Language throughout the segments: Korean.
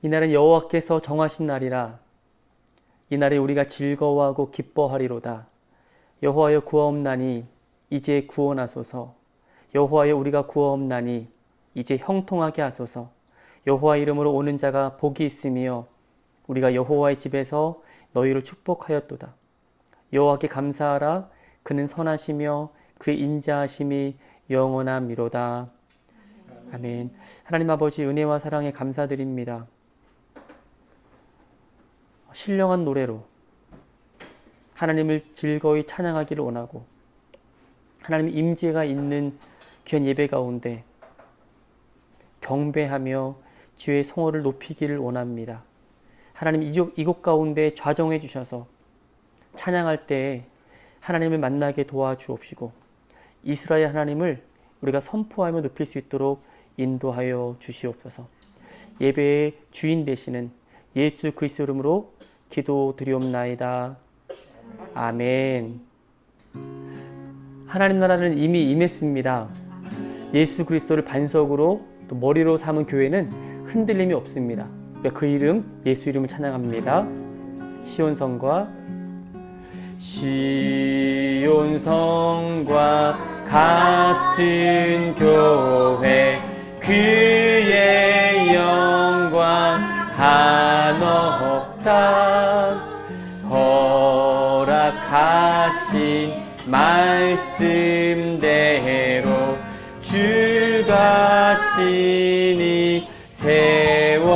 이 날은 여호와께서 정하신 날이라. 이 날에 우리가 즐거워하고 기뻐하리로다. 여호와여 구하옵나니 이제 구원하소서. 여호와여 우리가 구하옵나니 이제 형통하게 하소서. 여호와 이름으로 오는 자가 복이 있으며 우리가 여호와의 집에서 너희를 축복하였도다. 여호와께 감사하라. 그는 선하시며 그의 인자하심이 영원함이로다. 아멘. 하나님 아버지, 은혜와 사랑에 감사드립니다. 신령한 노래로 하나님을 즐거이 찬양하기를 원하고, 하나님의 임재가 있는 귀한 예배 가운데 경배하며 주의 성호를 높이기를 원합니다. 하나님, 이곳 가운데 좌정해 주셔서 찬양할 때에 하나님을 만나게 도와주옵시고, 이스라엘 하나님을 우리가 선포하며 높일 수 있도록 인도하여 주시옵소서. 예배의 주인 되시는 예수 그리스도 이름으로 기도드리옵나이다. 아멘. 하나님 나라는 이미 임했습니다. 예수 그리스도를 반석으로 또 머리로 삼은 교회는 흔들림이 없습니다. 그 이름, 예수 이름을 찬양합니다. 시온성과 같은 교회, 그의 영광 한없다. 허락하신 말씀대로 주가 친히 세웠다.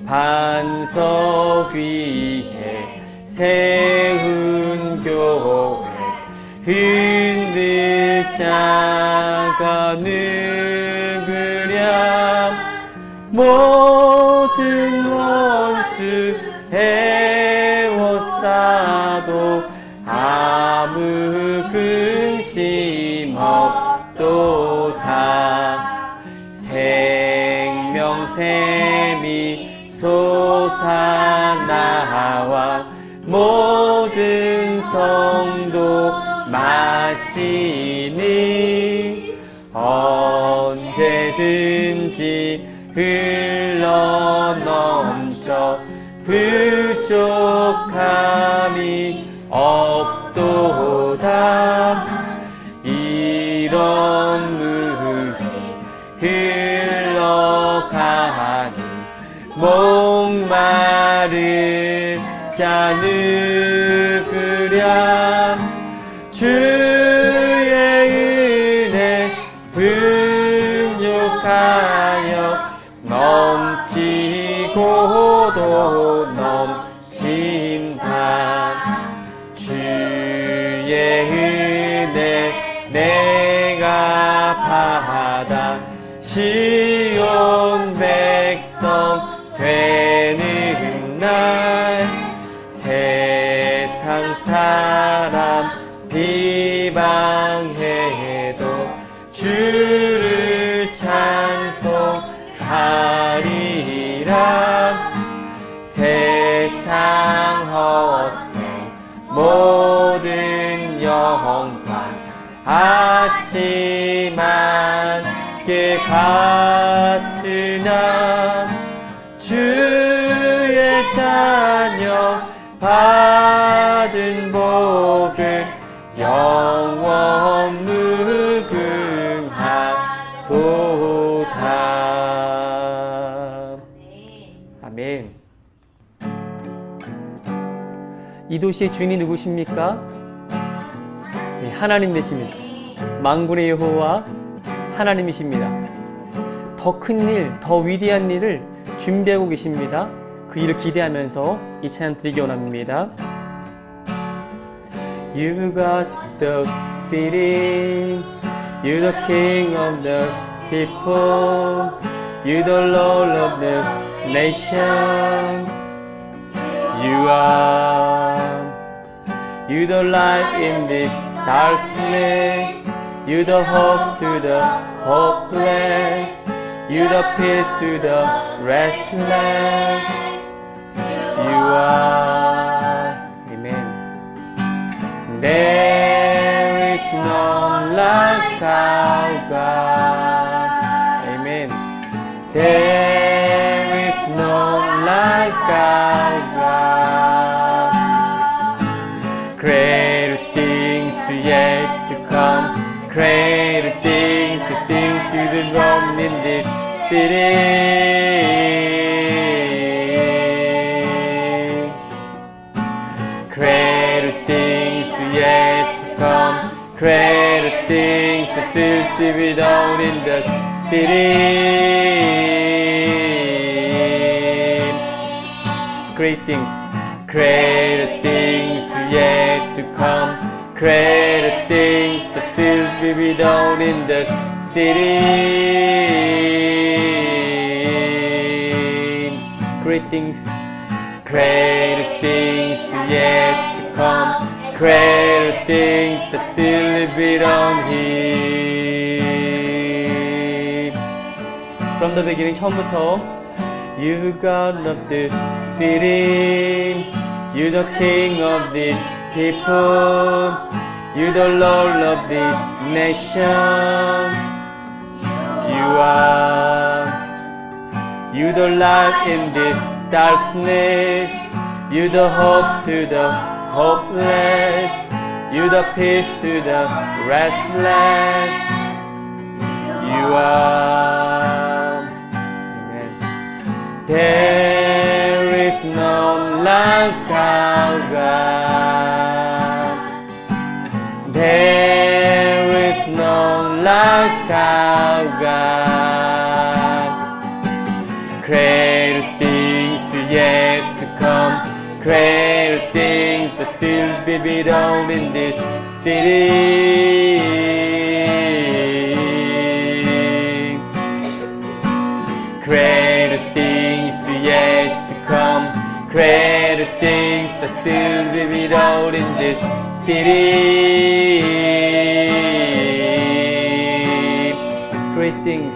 반석 위에 세운 교회, 흔들 자가 누구랴. 모든 원수 해워싸도 아무 근심 없도다. 생명샘이 솟아나와 모든 성도 마시니 언제든지 흘러넘쳐 부족함이 없도다. 이런 물이 흘러가니 목마를 자 누구랴. 주의 은혜 풍족하여 넘치고도 넘친다. 주의 은혜 내가 받아 시온 백성 되는 날. 세상 사람 비방해도 주를 찬송하리라. 세상 헛된 모든 영광 하지만 그 같으나 주의 자녀 받은 복은 영원 무궁하도다. 아멘. 이 도시의 주인이 누구십니까? 네, 하나님 되십니다. 만군의 여호와 하나님이십니다. 더 큰 일, 더 위대한 일을 준비하고 계십니다. 그 일을 기대하면서 이 찬양 드리기 원합니다. You got the city, you're the king of the people, you're the Lord of the nation. You're the light in this darkness, you're the hope to the hopeless, you're the peace to the restless. You are. Amen. There is none like our God. Amen. There 가까우가 Greater things yet to come Greater things to sing to the Lord in this city Greater things yet to come Greater things to still to be done in the city Great things Greater things yet to come Greater things to still be done in the city Great things Greater things yet to come Greater things that still be done here From the beginning 처음부터 You God of this city You the King of this people You the Lord of this nation You the light in this darkness You the hope to the hopeless You the peace to the restless You are Amen. There is none like our God There is none like our God Greater things yet to come Greater things that still be done in this city Greater things yet to come Greater things that still be done in this city Great things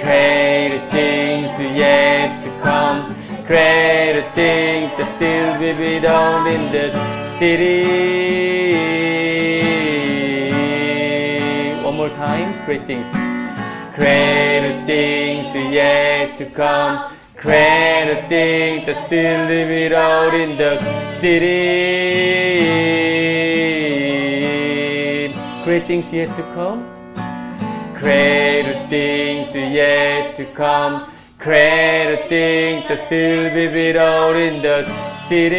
Greater things yet to come Greater things that still be done in this city One more time Great things Greater things yet to come Greater things that still be done in the city Great things yet to come Greater things yet to come Greater things that still be done in the city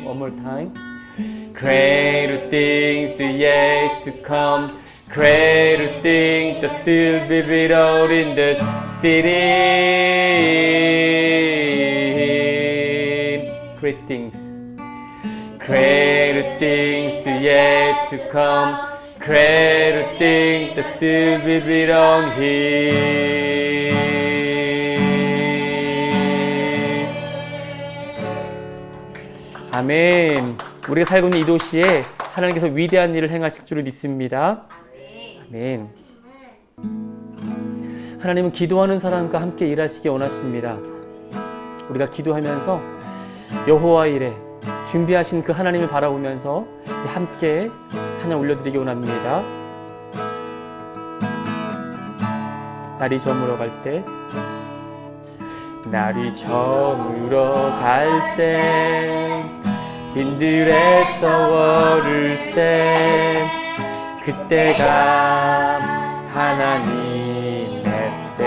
One more time Greater things yet to come Greater things that still be done in the city Great things Greater things yet to come Greater things that still be done here 아멘 우리가 살고 있는 이 도시에 하나님께서 위대한 일을 행하실 줄을 믿습니다 아멘 하나님은 기도하는 사람과 함께 일하시기 원하십니다 우리가 기도하면서 여호와 일에 준비하신 그 하나님을 바라보면서 함께 찬양 올려드리기 원합니다. 날이 저물어 갈 때 날이 저물어 갈 때 빈들에서 오를 때 그때가 하나님의 때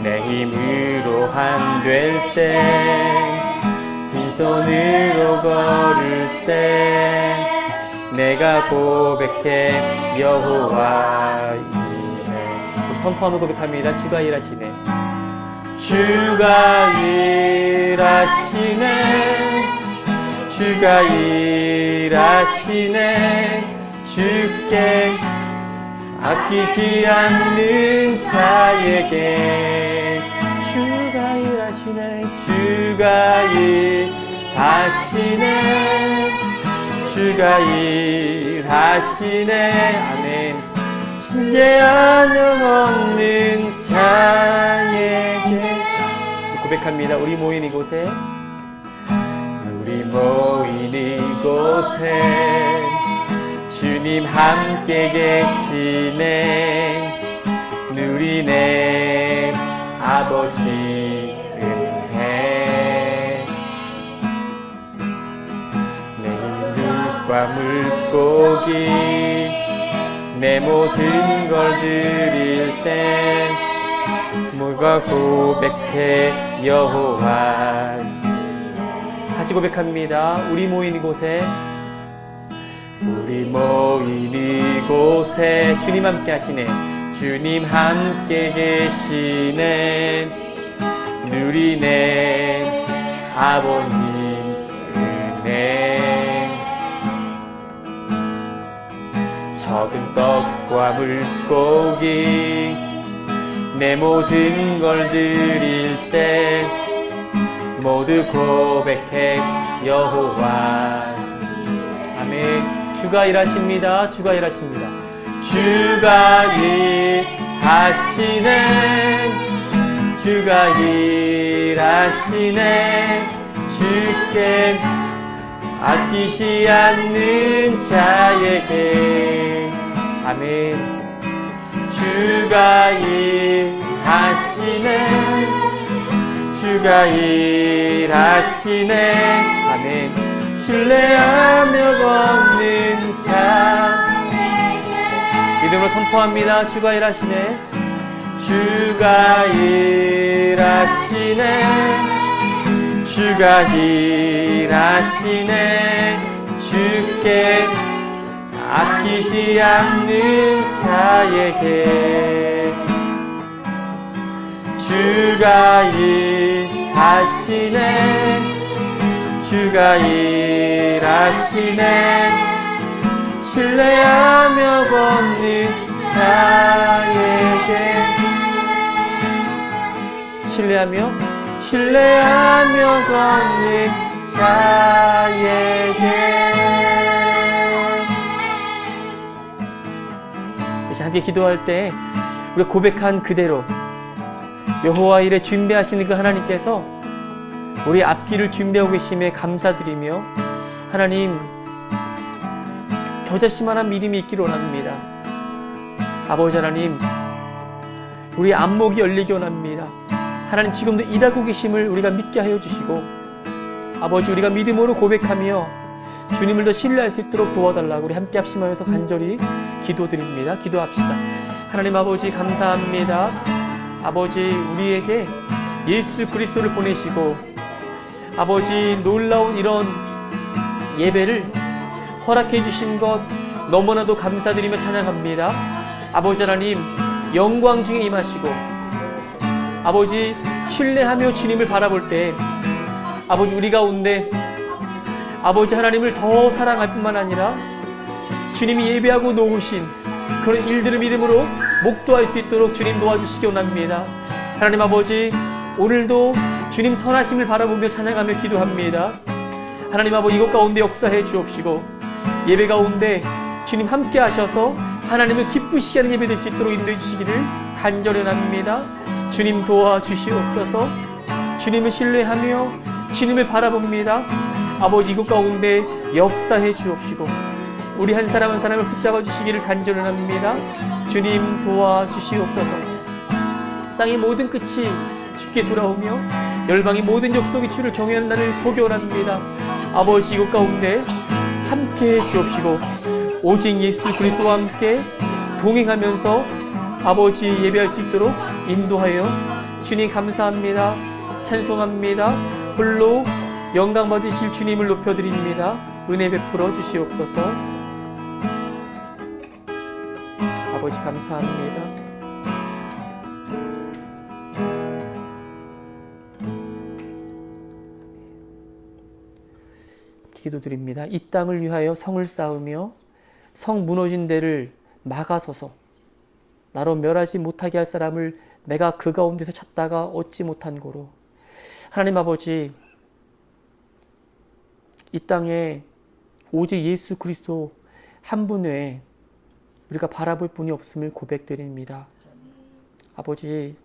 내 힘으로 안 될 때 빈손으로 걸을 때 내가 고백해 여호와 일해 우리 선포하며 고백합니다. 주가 일하시네 주가 일하시네 주가 일하시네 주께 아끼지 않는 자에게 주가 일하시네 주가 일하시네 주가 일하시네 아멘 신재하는 없는 자에게 고백합니다. 우리 모인 이곳에 주님 함께 계시네. 누리네 아버지 은혜. 내 힘과 물고기 내 모든 걸 드릴 때 물과 고백해 여호와. 다시 고백합니다. 우리 모인 이곳에 주님 함께 하시네. 주님 함께 계시네. 누리네 아버님 은혜. 적은 떡과 물고기 내 모든 걸 드릴 때 모두 고백해 여호와. 아멘. 주가 일하십니다. 주가 일하십니다. 주가 일하시네. 주가 일하시네. 주께 아끼지 않는 자에게. 아멘. 주가 일하시네. 주가 일하시네. 아멘. 신뢰하며 걷는 자에게. 믿음으로 선포합니다. 주가 일하시네. 주가 일하시네. 주가 일하시네. 주께 아끼지 않는 자에게. 주가 일하시네. 주가 일하시네. 신뢰하며 걷는 자에게. 신뢰하며 걷는 자에게. 이제 함께 기도할 때 우리가 고백한 그대로 여호와 일에 준비하시는 그 하나님께서 우리 앞길을 준비하고 계심에 감사드리며, 하나님 겨자씨만한 믿음이 있기를 원합니다. 아버지 하나님, 우리 안목이 열리기 원합니다. 하나님 지금도 일하고 계심을 우리가 믿게 하여 주시고, 아버지 우리가 믿음으로 고백하며 주님을 더 신뢰할 수 있도록 도와달라고 우리 함께 합심하여서 간절히 기도드립니다. 기도합시다. 하나님 아버지 감사합니다. 아버지 우리에게 예수 그리스도를 보내시고 아버지 놀라운 이런 예배를 허락해 주신 것 너무나도 감사드리며 찬양합니다. 아버지 하나님 영광 중에 임하시고 아버지 신뢰하며 주님을 바라볼 때 아버지 우리 가운데 아버지 하나님을 더 사랑할 뿐만 아니라 주님이 예배하고 놓으신 그런 일들을 믿음으로 목도할 수 있도록 주님 도와주시기 원합니다. 하나님 아버지 오늘도 주님 선하심을 바라보며 찬양하며 기도합니다. 하나님 아버지 이것 가운데 역사해 주옵시고 예배 가운데 주님 함께 하셔서 하나님을 기쁘시게 하는 예배 될 수 있도록 인도해 주시기를 간절히 원합니다. 주님 도와주시옵소서. 주님을 신뢰하며 주님을 바라봅니다. 아버지 이것 가운데 역사해 주옵시고 우리 한 사람 한 사람을 붙잡아 주시기를 간절히 원합니다. 주님 도와주시옵소서. 땅의 모든 끝이 주께 돌아오며 열방의 모든 족속이 주를 경외하는 날을 보기 원합니다. 아버지 이곳 가운데 함께해 주옵시고 오직 예수 그리스도와 함께 동행하면서 아버지 예배할 수 있도록 인도하여 주님 감사합니다. 찬송합니다. 홀로 영광 받으실 주님을 높여드립니다. 은혜 베풀어 주시옵소서. 아버지 감사합니다. 기도드립니다. 이 땅을 위하여 성을 쌓으며 성 무너진 데를 막아서서 나로 멸하지 못하게 할 사람을 내가 그 가운데서 찾다가 얻지 못한 고로 하나님 아버지 이 땅에 오직 예수 그리스도 한 분 외에 우리가 바라볼 분이 없음을 고백드립니다. 아버지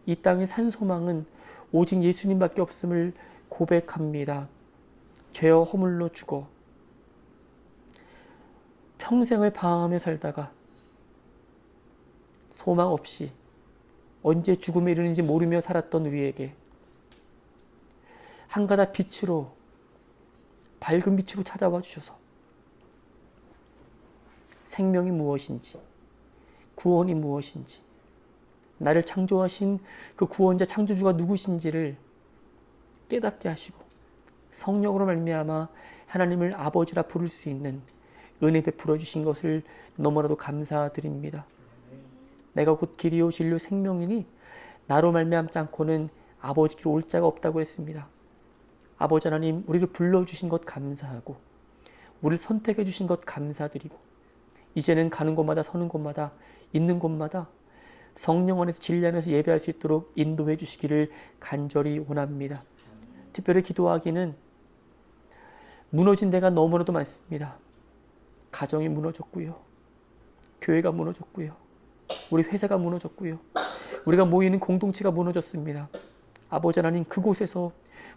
이 땅의 산 소망은 오직 예수님밖에 없음을 고백합니다. 죄어 허물로 죽어 평생을 방황하며 살다가 소망 없이 언제 죽음에 이르는지 모르며 살았던 우리에게 한가닥 빛으로, 밝은 빛으로 찾아와 주셔서 생명이 무엇인지, 구원이 무엇인지, 나를 창조하신 그 구원자 창조주가 누구신지를 깨닫게 하시고 성령으로 말미암아 하나님을 아버지라 부를 수 있는 은혜 베풀어 주신 것을 너무나도 감사드립니다. 내가 곧 길이요 진리요 생명이니 나로 말미암지 않고는 아버지께로 올 자가 없다고 했습니다. 아버지 하나님, 우리를 불러주신 것 감사하고 우리를 선택해 주신 것 감사드리고 이제는 가는 곳마다 서는 곳마다 있는 곳마다 성령 안에서 진리 안에서 예배할 수 있도록 인도해 주시기를 간절히 원합니다. 특별히 기도하기는 무너진 데가 너무나도 많습니다. 가정이 무너졌고요. 교회가 무너졌고요. 우리 회사가 무너졌고요. 우리가 모이는 공동체가 무너졌습니다. 아버지 하나님, 그곳에서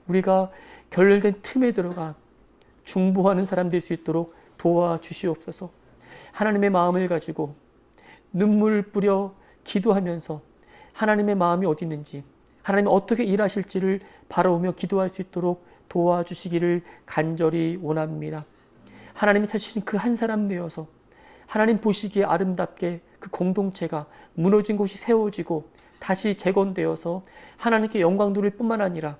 우리가 결렬된 틈에 들어가 중보하는 사람 될 수 있도록 도와주시옵소서. 하나님의 마음을 가지고 눈물 뿌려 기도하면서 하나님의 마음이 어디 있는지, 하나님이 어떻게 일하실지를 바라보며 기도할 수 있도록 도와주시기를 간절히 원합니다. 하나님이 찾으신 그 한 사람 되어서 하나님 보시기에 아름답게 그 공동체가 무너진 곳이 세워지고 다시 재건되어서 하나님께 영광 돌릴 뿐만 아니라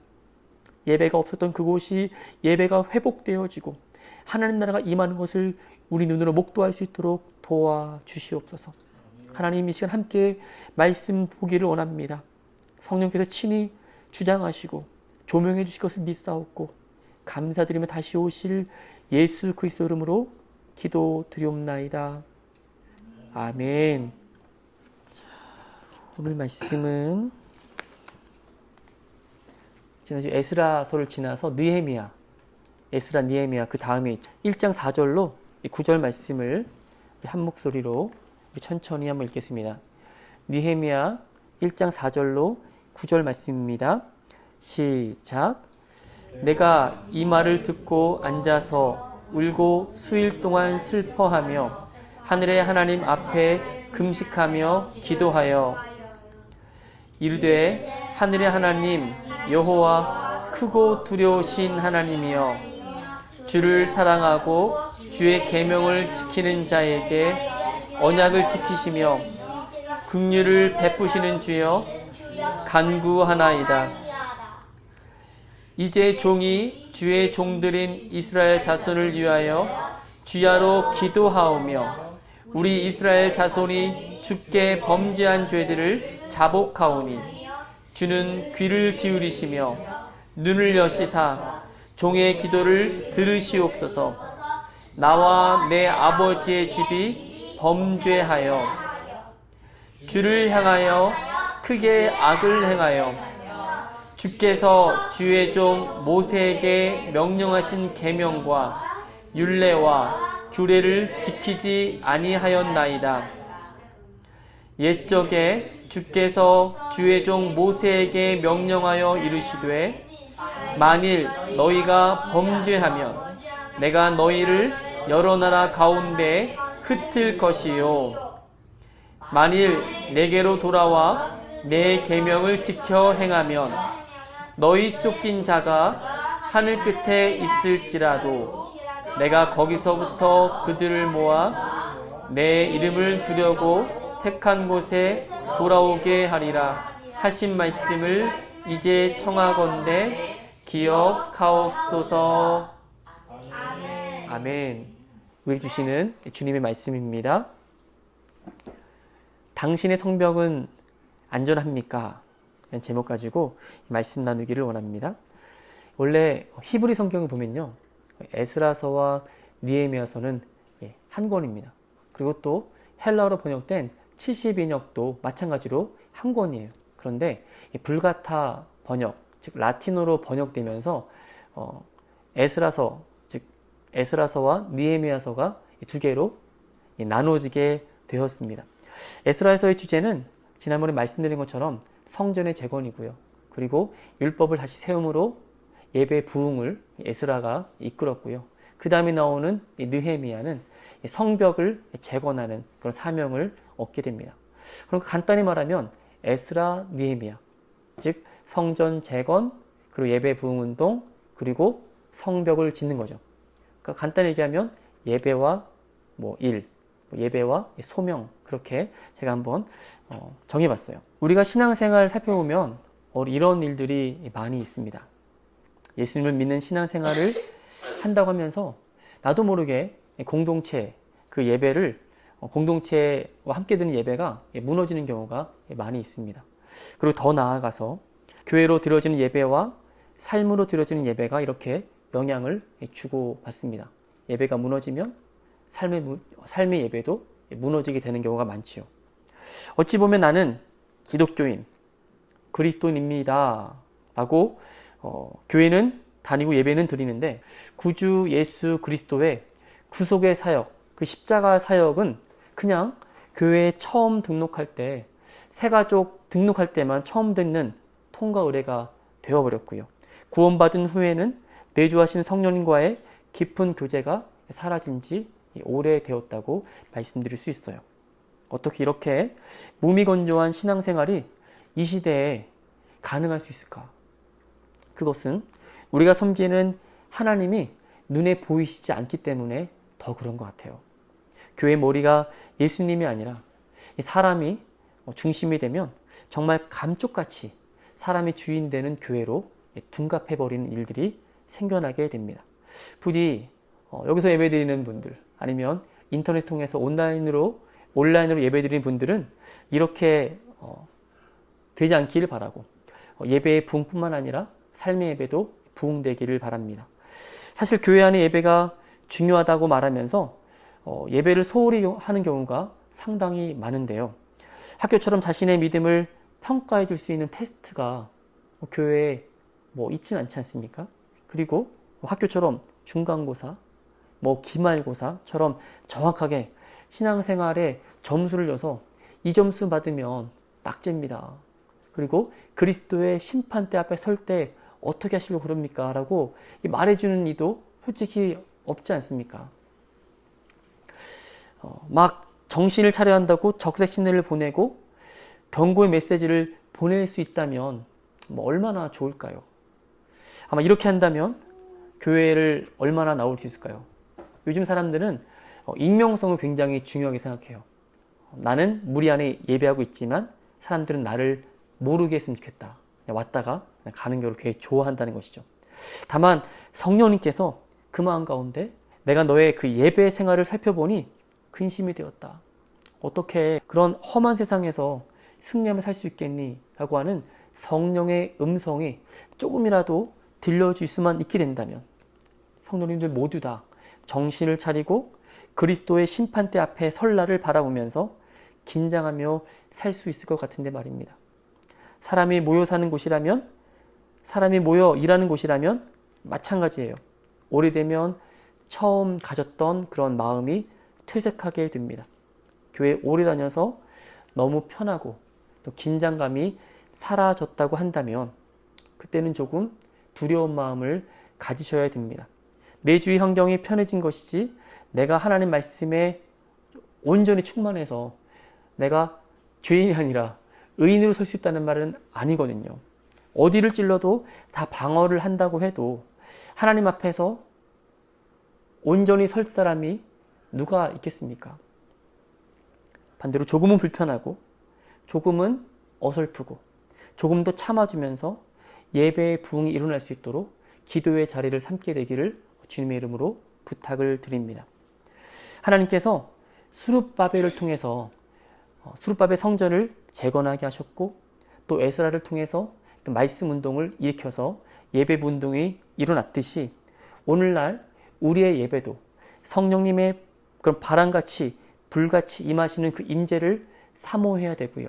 예배가 없었던 그곳이 예배가 회복되어지고 하나님 나라가 임하는 것을 우리 눈으로 목도할 수 있도록 도와주시옵소서. 하나님, 이 시간 함께 말씀 보기를 원합니다. 성령께서 친히 주장하시고 조명해 주실 것을 믿사옵고 감사드리며 다시 오실 예수 그리스도 이름으로 기도드리옵나이다. 아멘. 오늘 말씀은 지난주 에스라서를 지나서 느헤미야, 에스라 느헤미야 그 다음에 1장 4절로 9절 말씀을 한 목소리로 천천히 한번 읽겠습니다. 느헤미야 1장 4절로 9절 말씀입니다. 시작. 내가 이 말을 듣고 앉아서 울고 수일 동안 슬퍼하며 하늘의 하나님 앞에 금식하며 기도하여 이르되, 하늘의 하나님 여호와 크고 두려우신 하나님이여, 주를 사랑하고 주의 계명을 지키는 자에게 언약을 지키시며 긍휼을 베푸시는 주여, 간구하나이다. 이제 종이 주의 종들인 이스라엘 자손을 위하여 주야로 기도하오며 우리 이스라엘 자손이 주께 범죄한 죄들을 자복하오니 주는 귀를 기울이시며 눈을 여시사 종의 기도를 들으시옵소서. 나와 내 아버지의 집이 범죄하여 주를 향하여 크게 악을 행하여 주께서 주의 종 모세에게 명령하신 계명과 율례와 규례를 지키지 아니하였나이다. 옛적에 주께서 주의 종 모세에게 명령하여 이르시되, 만일 너희가 범죄하면 내가 너희를 여러 나라 가운데 흩을 것이요, 만일 내게로 돌아와 내 계명을 지켜 행하면 너희 쫓긴 자가 하늘 끝에 있을지라도 내가 거기서부터 그들을 모아 내 이름을 두려고 택한 곳에 돌아오게 하리라 하신 말씀을 이제 청하건대 기억하옵소서. 아멘. 우리 주시는 주님의 말씀입니다. 당신의 성벽은 안전합니까? 이런 제목 가지고 말씀 나누기를 원합니다. 원래 히브리 성경을 보면요, 에스라서와 느헤미야서는 한 권입니다. 그리고 또 헬라어로 번역된 70인역도 마찬가지로 한 권이에요. 그런데 불가타 번역, 즉 라틴어로 번역되면서 에스라서, 즉 에스라서와 느헤미야서가 두 개로 나눠지게 되었습니다. 에스라서의 주제는 지난번에 말씀드린 것처럼 성전의 재건이고요. 그리고 율법을 다시 세움으로 예배 부흥을 에스라가 이끌었고요. 그 다음에 나오는 느헤미야는 성벽을 재건하는 그런 사명을 얻게 됩니다. 그럼 간단히 말하면 에스라, 느헤미야, 즉 성전 재건, 그리고 예배 부흥 운동, 그리고 성벽을 짓는 거죠. 그러니까 간단히 얘기하면 예배와 일, 예배와 소명, 그렇게 제가 한번 정해봤어요. 우리가 신앙생활 살펴보면 이런 일들이 많이 있습니다. 예수님을 믿는 신앙생활을 한다고 하면서 나도 모르게 공동체, 그 예배를 공동체와 함께 드는 예배가 무너지는 경우가 많이 있습니다. 그리고 더 나아가서 교회로 드려지는 예배와 삶으로 드려지는 예배가 이렇게 영향을 주고받습니다. 예배가 무너지면 삶의 예배도 무너지게 되는 경우가 많지요. 어찌 보면 나는 기독교인, 그리스도인입니다 라고 교회는 다니고 예배는 드리는데 구주 예수 그리스도의 구속의 사역, 그 십자가 사역은 그냥 교회에 처음 등록할 때, 새가족 등록할 때만 처음 듣는 통과 의례가 되어버렸고요. 구원받은 후에는 내주하신 성령님과의 깊은 교제가 사라진 지 오래되었다고 말씀드릴 수 있어요. 어떻게 이렇게 무미건조한 신앙생활이 이 시대에 가능할 수 있을까? 그것은 우리가 섬기는 하나님이 눈에 보이시지 않기 때문에 더 그런 것 같아요. 교회 머리가 예수님이 아니라 사람이 중심이 되면 정말 감쪽같이 사람이 주인 되는 교회로 둔갑해버리는 일들이 생겨나게 됩니다. 부디 여기서 예배드리는 분들, 아니면 인터넷 통해서 온라인으로 예배드리는 분들은 이렇게 되지 않기를 바라고, 예배의 부흥뿐만 아니라 삶의 예배도 부흥되기를 바랍니다. 사실 교회 안의 예배가 중요하다고 말하면서 예배를 소홀히 하는 경우가 상당히 많은데요. 학교처럼 자신의 믿음을 평가해 줄 수 있는 테스트가 교회에 있지는 않지 않습니까? 그리고 학교처럼 중간고사, 기말고사처럼 정확하게 신앙생활에 점수를 줘서 이 점수 받으면 낙제입니다. 그리고 그리스도의 심판대 앞에 설 때 어떻게 하시려고 그럽니까? 라고 말해주는 이도 솔직히 없지 않습니까? 막 정신을 차려야 한다고 적색 신뢰를 보내고 경고의 메시지를 보낼 수 있다면 얼마나 좋을까요? 아마 이렇게 한다면 교회를 얼마나 나올 수 있을까요? 요즘 사람들은 익명성을 굉장히 중요하게 생각해요. 나는 무리 안에 예배하고 있지만 사람들은 나를 모르게 했으면 좋겠다. 왔다가 가는 걸 되게 좋아한다는 것이죠. 다만 성령님께서 그 마음 가운데 내가 너의 그 예배 생활을 살펴보니 근심이 되었다. 어떻게 그런 험한 세상에서 승리하며 살 수 있겠니? 라고 하는 성령의 음성이 조금이라도 들려줄 수만 있게 된다면 성도님들 모두 다 정신을 차리고 그리스도의 심판대 앞에 설 날을 바라보면서 긴장하며 살 수 있을 것 같은데 말입니다. 사람이 모여 사는 곳이라면, 사람이 모여 일하는 곳이라면 마찬가지예요. 오래되면 처음 가졌던 그런 마음이 퇴색하게 됩니다. 교회 오래 다녀서 너무 편하고 또 긴장감이 사라졌다고 한다면 그때는 조금 두려운 마음을 가지셔야 됩니다. 내 주위 환경이 편해진 것이지 내가 하나님 말씀에 온전히 충만해서 내가 죄인이 아니라 의인으로 설 수 있다는 말은 아니거든요. 어디를 찔러도 다 방어를 한다고 해도 하나님 앞에서 온전히 설 사람이 누가 있겠습니까? 반대로 조금은 불편하고 조금은 어설프고 조금 더 참아주면서 예배의 부흥이 일어날 수 있도록 기도의 자리를 삼게 되기를 주님의 이름으로 부탁을 드립니다. 하나님께서 스룹바벨을 통해서 스룹바벨 성전을 재건하게 하셨고 또 에스라를 통해서 말씀 운동을 일으켜서 예배 운동이 일어났듯이 오늘날 우리의 예배도 성령님의 그런 바람같이 불같이 임하시는 그 임재를 사모해야 되고요.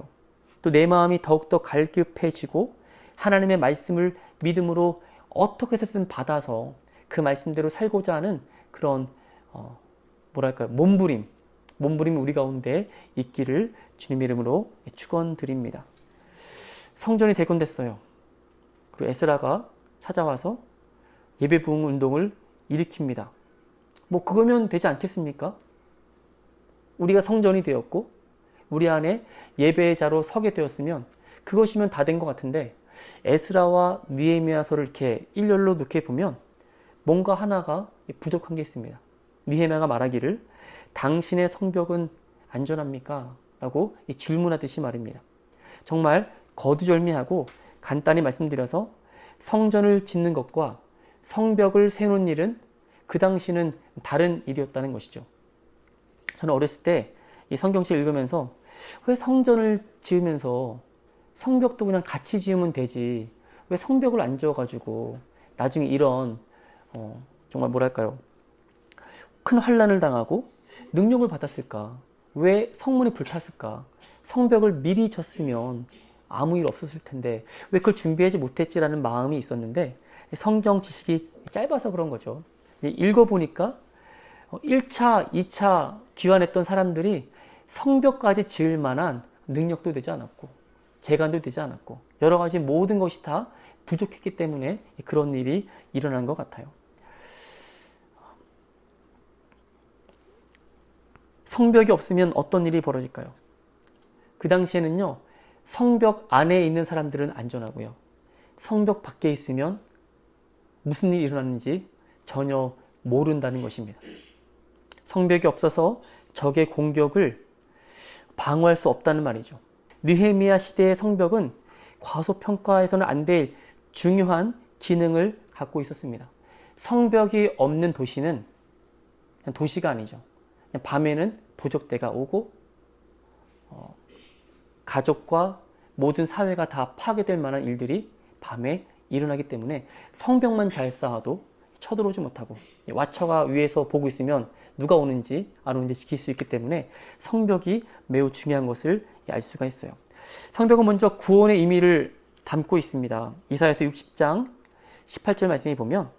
또 내 마음이 더욱더 갈급해지고 하나님의 말씀을 믿음으로 어떻게 해서든 받아서 그 말씀대로 살고자 하는 그런 몸부림 우리 가운데 있기를 주님 이름으로 축원드립니다. 성전이 재건됐어요. 그리고 에스라가 찾아와서 예배 부흥 운동을 일으킵니다. 그거면 되지 않겠습니까? 우리가 성전이 되었고 우리 안에 예배의 자로 서게 되었으면 그것이면 다 된 것 같은데 에스라와 느헤미야서를 이렇게 일렬로 놓게 보면 뭔가 하나가 부족한 게 있습니다. 느헤미야가 말하기를 당신의 성벽은 안전합니까? 라고 질문하듯이 말입니다. 정말 거두절미하고 간단히 말씀드려서 성전을 짓는 것과 성벽을 세우는 일은 그 당시는 다른 일이었다는 것이죠. 저는 어렸을 때 이 성경책 읽으면서 왜 성전을 지으면서 성벽도 그냥 같이 지으면 되지 왜 성벽을 안 지어가지고 나중에 이런 정말 뭐랄까요 큰 환난을 당하고 능력을 받았을까? 왜 성문이 불탔을까? 성벽을 미리 졌으면 아무 일 없었을 텐데 왜 그걸 준비하지 못했지라는 마음이 있었는데 성경 지식이 짧아서 그런 거죠. 읽어보니까 1차, 2차 귀환했던 사람들이 성벽까지 지을 만한 능력도 되지 않았고 재간도 되지 않았고 여러 가지 모든 것이 다 부족했기 때문에 그런 일이 일어난 것 같아요. 성벽이 없으면 어떤 일이 벌어질까요? 그 당시에는요, 성벽 안에 있는 사람들은 안전하고요. 성벽 밖에 있으면 무슨 일이 일어났는지 전혀 모른다는 것입니다. 성벽이 없어서 적의 공격을 방어할 수 없다는 말이죠. 느헤미야 시대의 성벽은 과소평가해서는 안 될 중요한 기능을 갖고 있었습니다. 성벽이 없는 도시는 그냥 도시가 아니죠. 그냥 밤에는 도적대가 오고 가족과 모든 사회가 다 파괴될 만한 일들이 밤에 일어나기 때문에 성벽만 잘 쌓아도 쳐들어오지 못하고 와처가 위에서 보고 있으면 누가 오는지 안 오는지 지킬 수 있기 때문에 성벽이 매우 중요한 것을 알 수가 있어요. 성벽은 먼저 구원의 의미를 담고 있습니다. 이사야서 60장 18절 말씀에 보면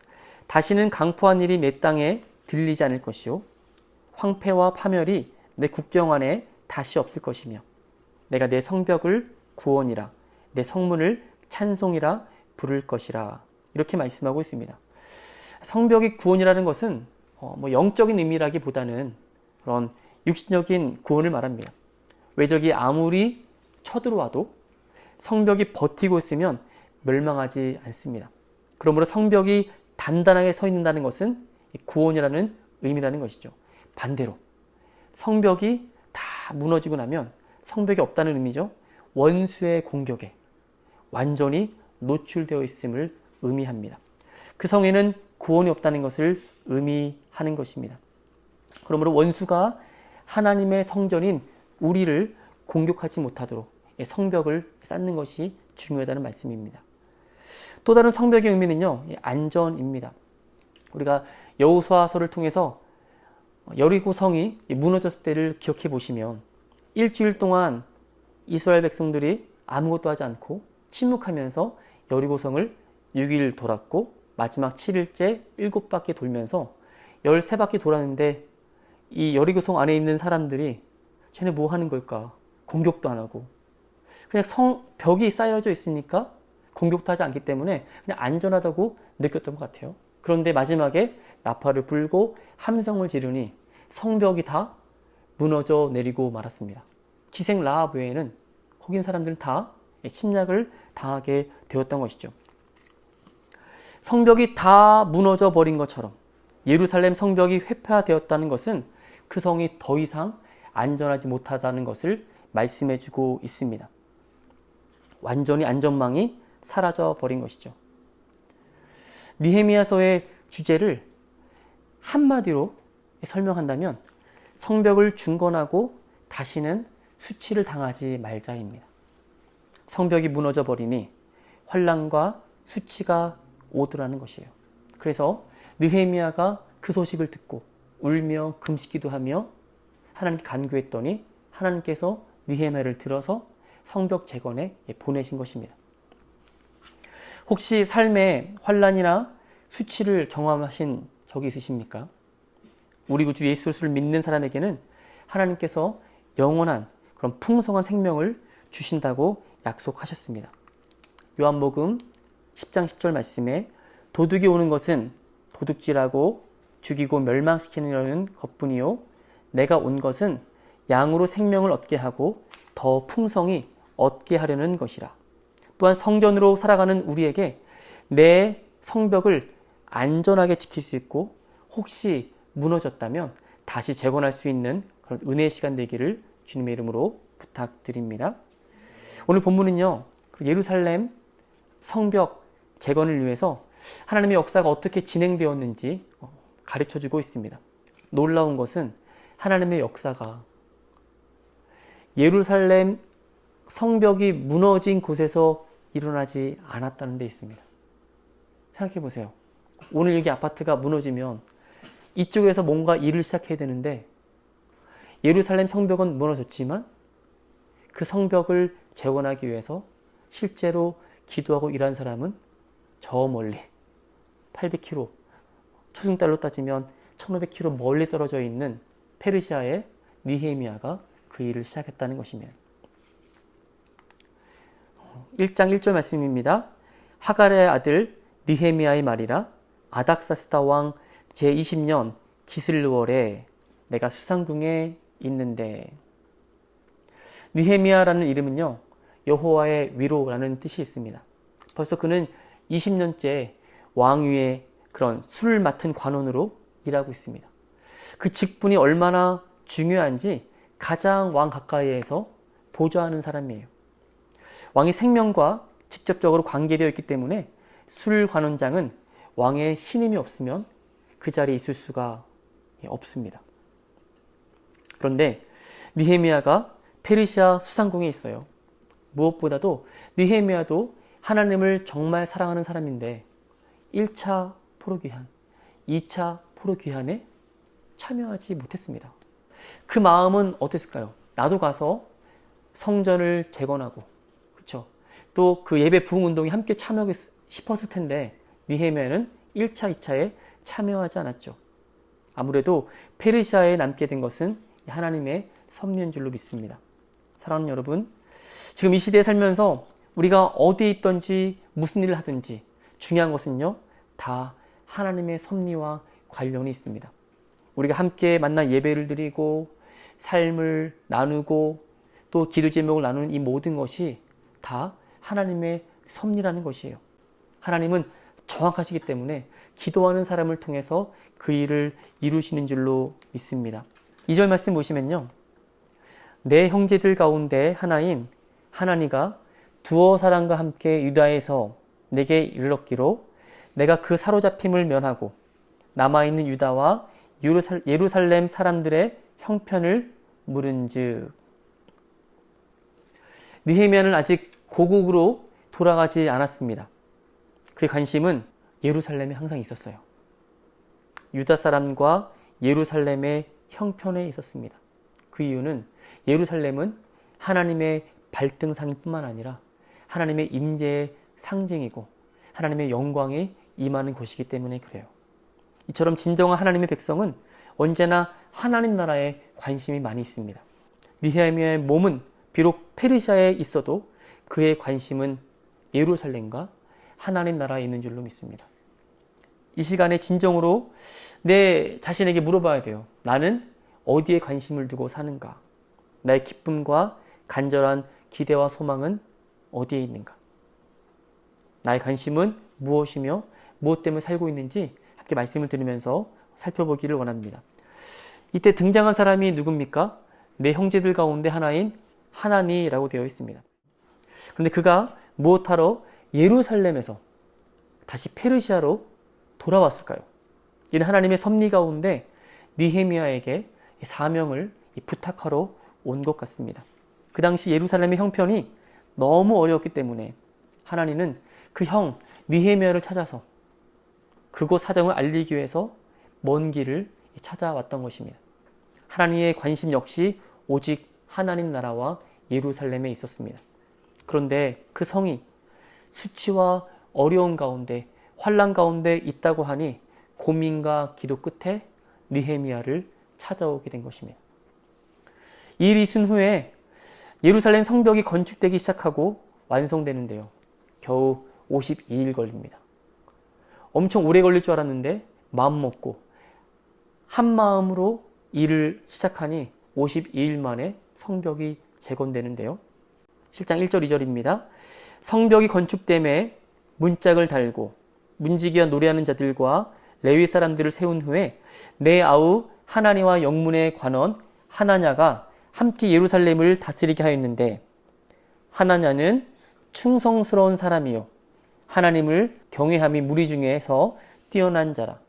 다시는 강포한 일이 내 땅에 들리지 않을 것이요 황폐와 파멸이 내 국경 안에 다시 없을 것이며 내가 내 성벽을 구원이라 내 성문을 찬송이라 부를 것이라 이렇게 말씀하고 있습니다. 성벽이 구원이라는 것은 영적인 의미라기보다는 그런 육신적인 구원을 말합니다. 외적이 아무리 쳐들어와도 성벽이 버티고 있으면 멸망하지 않습니다. 그러므로 성벽이 단단하게 서 있는다는 것은 구원이라는 의미라는 것이죠. 반대로 성벽이 다 무너지고 나면 성벽이 없다는 의미죠. 원수의 공격에 완전히 노출되어 있음을 의미합니다. 그 성에는 구원이 없다는 것을 의미하는 것입니다. 그러므로 원수가 하나님의 성전인 우리를 공격하지 못하도록 성벽을 쌓는 것이 중요하다는 말씀입니다. 또 다른 성벽의 의미는요, 안전입니다. 우리가 여호수아서를 통해서 여리고 성이 무너졌을 때를 기억해 보시면 일주일 동안 이스라엘 백성들이 아무것도 하지 않고 침묵하면서 여리고 성을 6일 돌았고 마지막 7일째 7바퀴 돌면서 13바퀴 돌았는데 이 여리고 성 안에 있는 사람들이 쟤네 뭐 하는 걸까? 공격도 안 하고 그냥 벽이 쌓여져 있으니까 공격도 하지 않기 때문에 그냥 안전하다고 느꼈던 것 같아요. 그런데 마지막에 나팔을 불고 함성을 지르니 성벽이 다 무너져 내리고 말았습니다. 기생 라합 외에는 거기 있는 사람들은 다 침략을 당하게 되었던 것이죠. 성벽이 다 무너져 버린 것처럼 예루살렘 성벽이 회파되었다는 것은 그 성이 더 이상 안전하지 못하다는 것을 말씀해 주고 있습니다. 완전히 안전망이 사라져 버린 것이죠. 느헤미야서의 주제를 한마디로 설명한다면 성벽을 중건하고 다시는 수치를 당하지 말자입니다. 성벽이 무너져 버리니 환난과 수치가 오더라는 것이에요. 그래서 느헤미야가 그 소식을 듣고 울며 금식기도 하며 하나님께 간구했더니 하나님께서 느헤미야를 들어서 성벽 재건에 보내신 것입니다. 혹시 삶에 환난이나 수치를 경험하신 적이 있으십니까? 우리 구주 예수를 믿는 사람에게는 하나님께서 영원한 그런 풍성한 생명을 주신다고 약속하셨습니다. 요한복음 10장 10절 말씀에 도둑이 오는 것은 도둑질하고 죽이고 멸망시키려는 것뿐이요 내가 온 것은 양으로 생명을 얻게 하고 더 풍성히 얻게 하려는 것이라. 또한 성전으로 살아가는 우리에게 내 성벽을 안전하게 지킬 수 있고 혹시 무너졌다면 다시 재건할 수 있는 그런 은혜의 시간 되기를 주님의 이름으로 부탁드립니다. 오늘 본문은요, 예루살렘 성벽 재건을 위해서 하나님의 역사가 어떻게 진행되었는지 가르쳐주고 있습니다. 놀라운 것은 하나님의 역사가 예루살렘 성벽이 무너진 곳에서 일어나지 않았다는 데 있습니다. 생각해 보세요. 오늘 여기 아파트가 무너지면 이쪽에서 뭔가 일을 시작해야 되는데 예루살렘 성벽은 무너졌지만 그 성벽을 재건하기 위해서 실제로 기도하고 일한 사람은 저 멀리 800km, 초승달로 따지면 1500km 멀리 떨어져 있는 페르시아의 느헤미야가 그 일을 시작했다는 것입니다. 1장 1절 말씀입니다. 하갈의 아들 느헤미야의 말이라. 아닥사스다 왕 제20년 기슬르월에 내가 수상궁에 있는데. 느헤미야라는 이름은요, 여호와의 위로라는 뜻이 있습니다. 벌써 그는 20년째 왕위의 그런 술을 맡은 관원으로 일하고 있습니다. 그 직분이 얼마나 중요한지 가장 왕 가까이에서 보좌하는 사람이에요. 왕의 생명과 직접적으로 관계되어 있기 때문에 술 관원장은 왕의 신임이 없으면 그 자리에 있을 수가 없습니다. 그런데 느헤미야가 페르시아 수상궁에 있어요. 무엇보다도 느헤미야도 하나님을 정말 사랑하는 사람인데 1차 포로귀환, 2차 포로귀환에 참여하지 못했습니다. 그 마음은 어땠을까요? 나도 가서 성전을 재건하고, 그렇죠? 또 그 예배 부흥 운동에 함께 참여하고 싶었을 텐데 느헤미야는 1차, 2차에 참여하지 않았죠. 아무래도 페르시아에 남게 된 것은 하나님의 섭리인 줄로 믿습니다. 사랑하는 여러분, 지금 이 시대에 살면서 우리가 어디에 있든지 무슨 일을 하든지 중요한 것은요, 다 하나님의 섭리와 관련이 있습니다. 우리가 함께 만나 예배를 드리고 삶을 나누고 또 기도 제목을 나누는 이 모든 것이 다 하나님의 섭리라는 것이에요. 하나님은 정확하시기 때문에 기도하는 사람을 통해서 그 일을 이루시는 줄로 믿습니다. 2절 말씀 보시면요, 내 형제들 가운데 하나인 하나니가 두어 사람과 함께 유다에서 내게 이르렀기로 내가 그 사로잡힘을 면하고 남아있는 유다와 예루살렘 사람들의 형편을 물은즉. 느헤미야는 아직 고국으로 돌아가지 않았습니다. 그의 관심은 예루살렘에 항상 있었어요. 유다 사람과 예루살렘의 형편에 있었습니다. 그 이유는 예루살렘은 하나님의 발등상일 뿐만 아니라 하나님의 임재의 상징이고 하나님의 영광이 임하는 곳이기 때문에 그래요. 이처럼 진정한 하나님의 백성은 언제나 하나님 나라에 관심이 많이 있습니다. 느헤미야의 몸은 비록 페르시아에 있어도 그의 관심은 예루살렘과 하나님 나라에 있는 줄로 믿습니다. 이 시간에 진정으로 내 자신에게 물어봐야 돼요. 나는 어디에 관심을 두고 사는가? 나의 기쁨과 간절한 기대와 소망은 어디에 있는가? 나의 관심은 무엇이며 무엇 때문에 살고 있는지 함께 말씀을 들으면서 살펴보기를 원합니다. 이때 등장한 사람이 누굽니까? 내 형제들 가운데 하나인 하나니라고 되어 있습니다. 그런데 그가 무엇하러 예루살렘에서 다시 페르시아로 돌아왔을까요? 이는 하나님의 섭리 가운데 느헤미야에게 사명을 부탁하러 온 것 같습니다. 그 당시 예루살렘의 형편이 너무 어려웠기 때문에 하나님은 그 형 느헤미야를 찾아서 그곳 사정을 알리기 위해서 먼 길을 찾아왔던 것입니다. 하나님의 관심 역시 오직 하나님 나라와 예루살렘에 있었습니다. 그런데 그 성이 수치와 어려운 가운데 환난 가운데 있다고 하니 고민과 기도 끝에 느헤미야를 찾아오게 된 것입니다. 이 일이 있은 후에 예루살렘 성벽이 건축되기 시작하고 완성되는데요. 겨우 52일 걸립니다. 엄청 오래 걸릴 줄 알았는데 마음 먹고 한 마음으로 일을 시작하니 52일 만에 성벽이 재건되는데요. 7장 1절 2절입니다. 성벽이 건축됨에 문짝을 달고 문지기와 노래하는 자들과 레위 사람들을 세운 후에 내 아우 하나니와 영문의 관원 하나냐가 함께 예루살렘을 다스리게 하였는데 하나냐는 충성스러운 사람이요 하나님을 경외함이 무리 중에서 뛰어난 자라.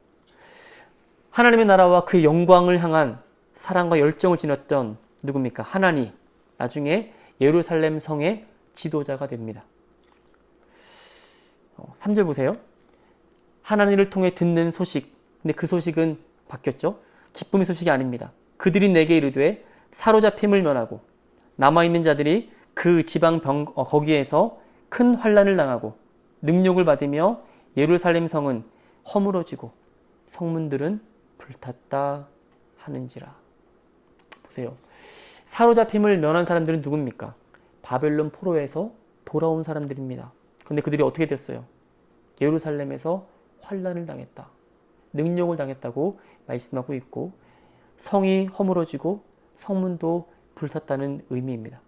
하나님의 나라와 그 영광을 향한 사랑과 열정을 지녔던 누굽니까? 하나니. 나중에 예루살렘 성의 지도자가 됩니다. 3절 보세요. 하나님을 통해 듣는 소식. 근데 그 소식은 바뀌었죠. 기쁨의 소식이 아닙니다. 그들이 내게 이르되 사로잡힘을 면하고 남아있는 자들이 그 지방 거기에서 큰 환난을 당하고 능욕을 받으며 예루살렘 성은 허물어지고 성문들은 불탔다 하는지라. 보세요. 사로잡힘을 면한 사람들은 누굽니까? 바벨론 포로에서 돌아온 사람들입니다. 그런데 그들이 어떻게 됐어요? 예루살렘에서 환난을 당했다. 능욕을 당했다고 말씀하고 있고 성이 허물어지고 성문도 불탔다는 의미입니다.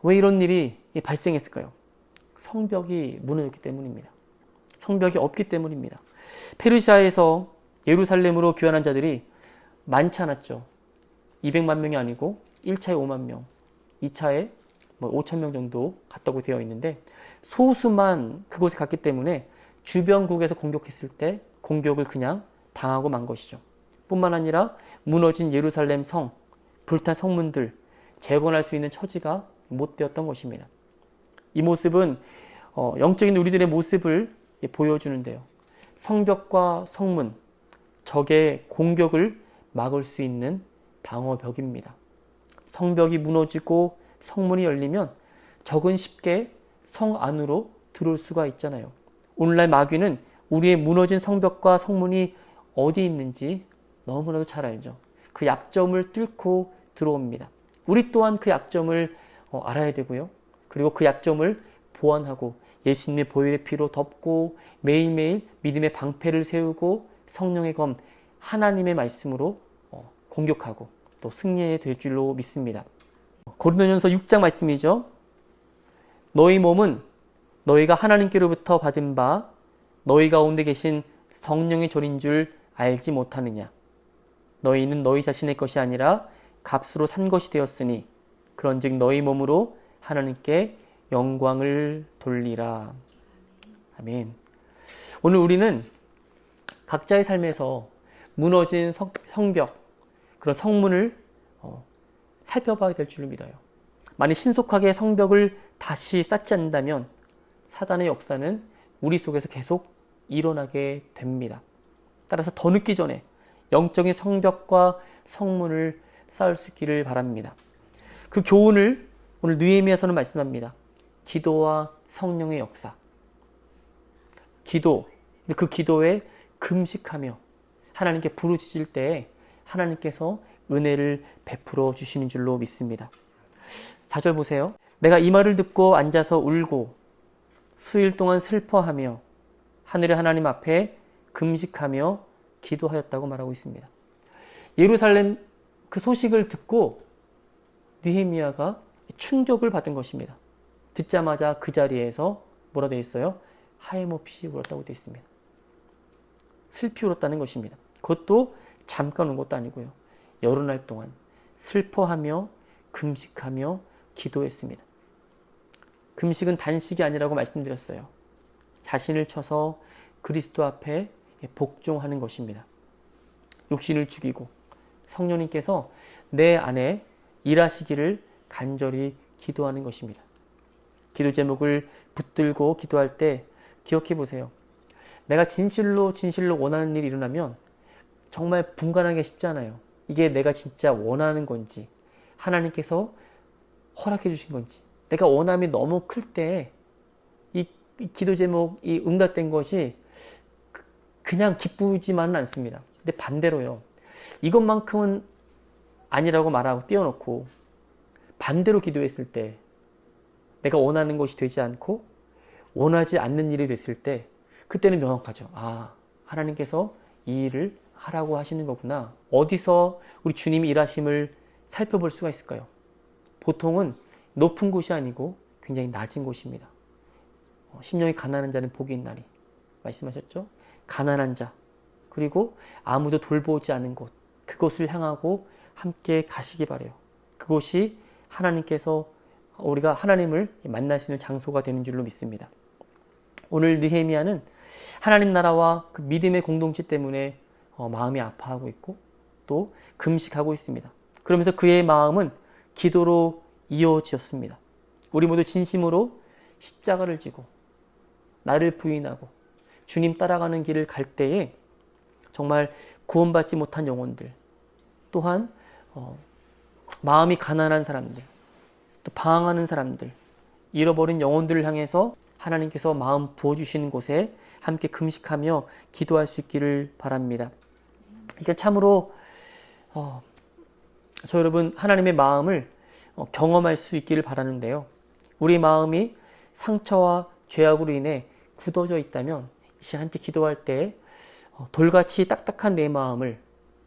왜 이런 일이 발생했을까요? 성벽이 무너졌기 때문입니다. 성벽이 없기 때문입니다. 페르시아에서 예루살렘으로 귀환한 자들이 많지 않았죠. 200만 명이 아니고 1차에 5만 명, 2차에 5천 명 정도 갔다고 되어 있는데 소수만 그곳에 갔기 때문에 주변국에서 공격했을 때 공격을 그냥 당하고 만 것이죠. 뿐만 아니라 무너진 예루살렘 성, 불탄 성문들 재건할 수 있는 처지가 못 되었던 것입니다. 이 모습은 영적인 우리들의 모습을 보여주는데요. 성벽과 성문, 적의 공격을 막을 수 있는 방어벽입니다. 성벽이 무너지고 성문이 열리면 적은 쉽게 성 안으로 들어올 수가 있잖아요. 오늘날 마귀는 우리의 무너진 성벽과 성문이 어디 있는지 너무나도 잘 알죠. 그 약점을 뚫고 들어옵니다. 우리 또한 그 약점을 알아야 되고요. 그리고 그 약점을 보완하고 예수님의 보혈의 피로 덮고 매일매일 믿음의 방패를 세우고 성령의 검 하나님의 말씀으로 공격하고 또 승리에 될 줄로 믿습니다. 고린도전서 6장 말씀이죠. 너희 몸은 너희가 하나님께로부터 받은 바 너희 가운데 계신 성령의 전인 줄 알지 못하느냐. 너희는 너희 자신의 것이 아니라 값으로 산 것이 되었으니 그런즉 너희 몸으로 하나님께 영광을 돌리라. 아멘. 오늘 우리는 각자의 삶에서 무너진 성벽, 그런 성문을 살펴봐야 될 줄을 믿어요. 만약 신속하게 성벽을 다시 쌓지 않는다면 사단의 역사는 우리 속에서 계속 일어나게 됩니다. 따라서 더 늦기 전에 영적인 성벽과 성문을 쌓을 수 있기를 바랍니다. 그 교훈을 오늘 느헤미야서는 말씀합니다. 기도와 성령의 역사. 기도, 그 기도에 금식하며 하나님께 부르짖을 때 하나님께서 은혜를 베풀어 주시는 줄로 믿습니다. 4절 보세요. 내가 이 말을 듣고 앉아서 울고 수일 동안 슬퍼하며 하늘의 하나님 앞에 금식하며 기도하였다고 말하고 있습니다. 예루살렘 그 소식을 듣고 느헤미야가 충격을 받은 것입니다. 듣자마자 그 자리에서 뭐라 되어 있어요? 하염없이 울었다고 되어 있습니다. 슬피 울었다는 것입니다. 그것도 잠깐 운 것도 아니고요. 여러 날 동안 슬퍼하며 금식하며 기도했습니다. 금식은 단식이 아니라고 말씀드렸어요. 자신을 쳐서 그리스도 앞에 복종하는 것입니다. 육신을 죽이고 성령님께서 내 안에 일하시기를 간절히 기도하는 것입니다. 기도 제목을 붙들고 기도할 때 기억해 보세요. 내가 진실로 원하는 일이 일어나면 정말 분간하기가 쉽잖아요. 이게 내가 진짜 원하는 건지 하나님께서 허락해 주신 건지 내가 원함이 너무 클 때 이 기도 제목이 응답된 것이 그냥 기쁘지만은 않습니다. 근데 반대로요. 이것만큼은 아니라고 말하고 띄워놓고 반대로 기도했을 때 내가 원하는 것이 되지 않고 원하지 않는 일이 됐을 때 그때는 명확하죠. 아, 하나님께서 이 일을 하라고 하시는 거구나. 어디서 우리 주님이 일하심을 살펴볼 수가 있을까요? 보통은 높은 곳이 아니고 굉장히 낮은 곳입니다. 심령이 가난한 자는 복이 있나니 말씀하셨죠? 가난한 자, 그리고 아무도 돌보지 않은 곳, 그곳을 향하고 함께 가시기 바래요. 그곳이 하나님께서 우리가 하나님을 만날 수 있는 장소가 되는 줄로 믿습니다. 오늘 느헤미야는 하나님 나라와 그 믿음의 공동체 때문에 마음이 아파하고 있고 또 금식하고 있습니다. 그러면서 그의 마음은 기도로 이어지었습니다. 우리 모두 진심으로 십자가를 지고 나를 부인하고 주님 따라가는 길을 갈 때에 정말 구원받지 못한 영혼들, 또한 마음이 가난한 사람들, 또 방황하는 사람들, 잃어버린 영혼들을 향해서 하나님께서 마음 부어주시는 곳에 함께 금식하며 기도할 수 있기를 바랍니다. 그러니까 참으로 저 여러분 하나님의 마음을 경험할 수 있기를 바라는데요. 우리 마음이 상처와 죄악으로 인해 굳어져 있다면 이 시간 함께 기도할 때 돌같이 딱딱한 내 마음을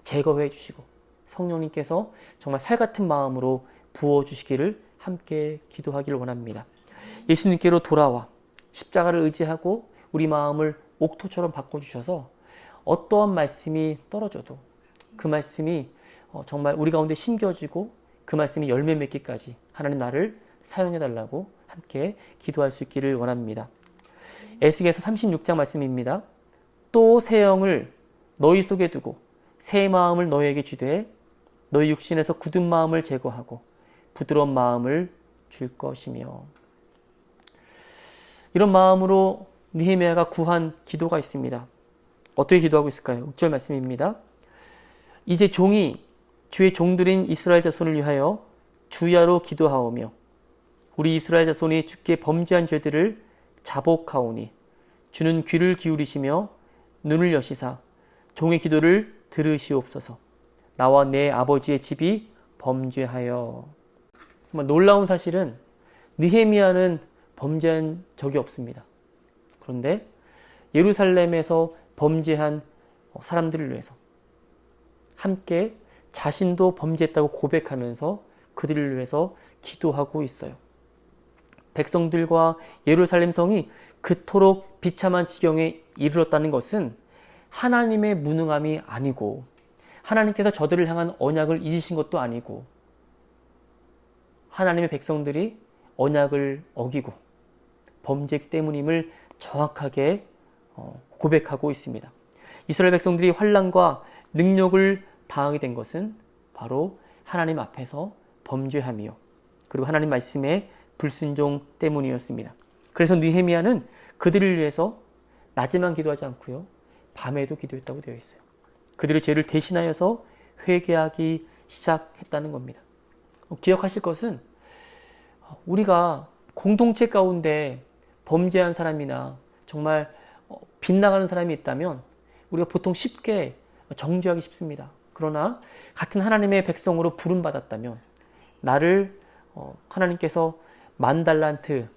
제거해 주시고 성령님께서 정말 살같은 마음으로 부어주시기를 함께 기도하기를 원합니다. 예수님께로 돌아와 십자가를 의지하고 우리 마음을 옥토처럼 바꿔주셔서 어떠한 말씀이 떨어져도 그 말씀이 정말 우리 가운데 심겨지고 그 말씀이 열매 맺기까지 하나님 나를 사용해달라고 함께 기도할 수 있기를 원합니다. 에스겔서 36장 말씀입니다. 또 새 영을 너희 속에 두고 새 마음을 너희에게 주되 너희 육신에서 굳은 마음을 제거하고 부드러운 마음을 줄 것이며. 이런 마음으로 느헤미야가 구한 기도가 있습니다. 어떻게 기도하고 있을까요? 6절 말씀입니다. 이제 종이 주의 종들인 이스라엘 자손을 위하여 주야로 기도하오며 우리 이스라엘 자손이 주께 범죄한 죄들을 자복하오니 주는 귀를 기울이시며 눈을 여시사 종의 기도를 들으시옵소서. 나와 내 아버지의 집이 범죄하여. 정말 놀라운 사실은 느헤미야는 범죄한 적이 없습니다. 그런데 예루살렘에서 범죄한 사람들을 위해서 함께 자신도 범죄했다고 고백하면서 그들을 위해서 기도하고 있어요. 백성들과 예루살렘 성이 그토록 비참한 지경에 이르렀다는 것은 하나님의 무능함이 아니고 하나님께서 저들을 향한 언약을 잊으신 것도 아니고 하나님의 백성들이 언약을 어기고 범죄했기 때문임을 정확하게 고백하고 있습니다. 이스라엘 백성들이 환난과 능력을 당하게 된 것은 바로 하나님 앞에서 범죄함이요 그리고 하나님 말씀에 불순종 때문이었습니다. 그래서 느헤미야는 그들을 위해서 낮에만 기도하지 않고요 밤에도 기도했다고 되어 있어요. 그들의 죄를 대신하여서 회개하기 시작했다는 겁니다. 기억하실 것은 우리가 공동체 가운데 범죄한 사람이나 정말 빗나가는 사람이 있다면 우리가 보통 쉽게 정죄하기 쉽습니다. 그러나 같은 하나님의 백성으로 부름받았다면 나를 하나님께서 10,000달란트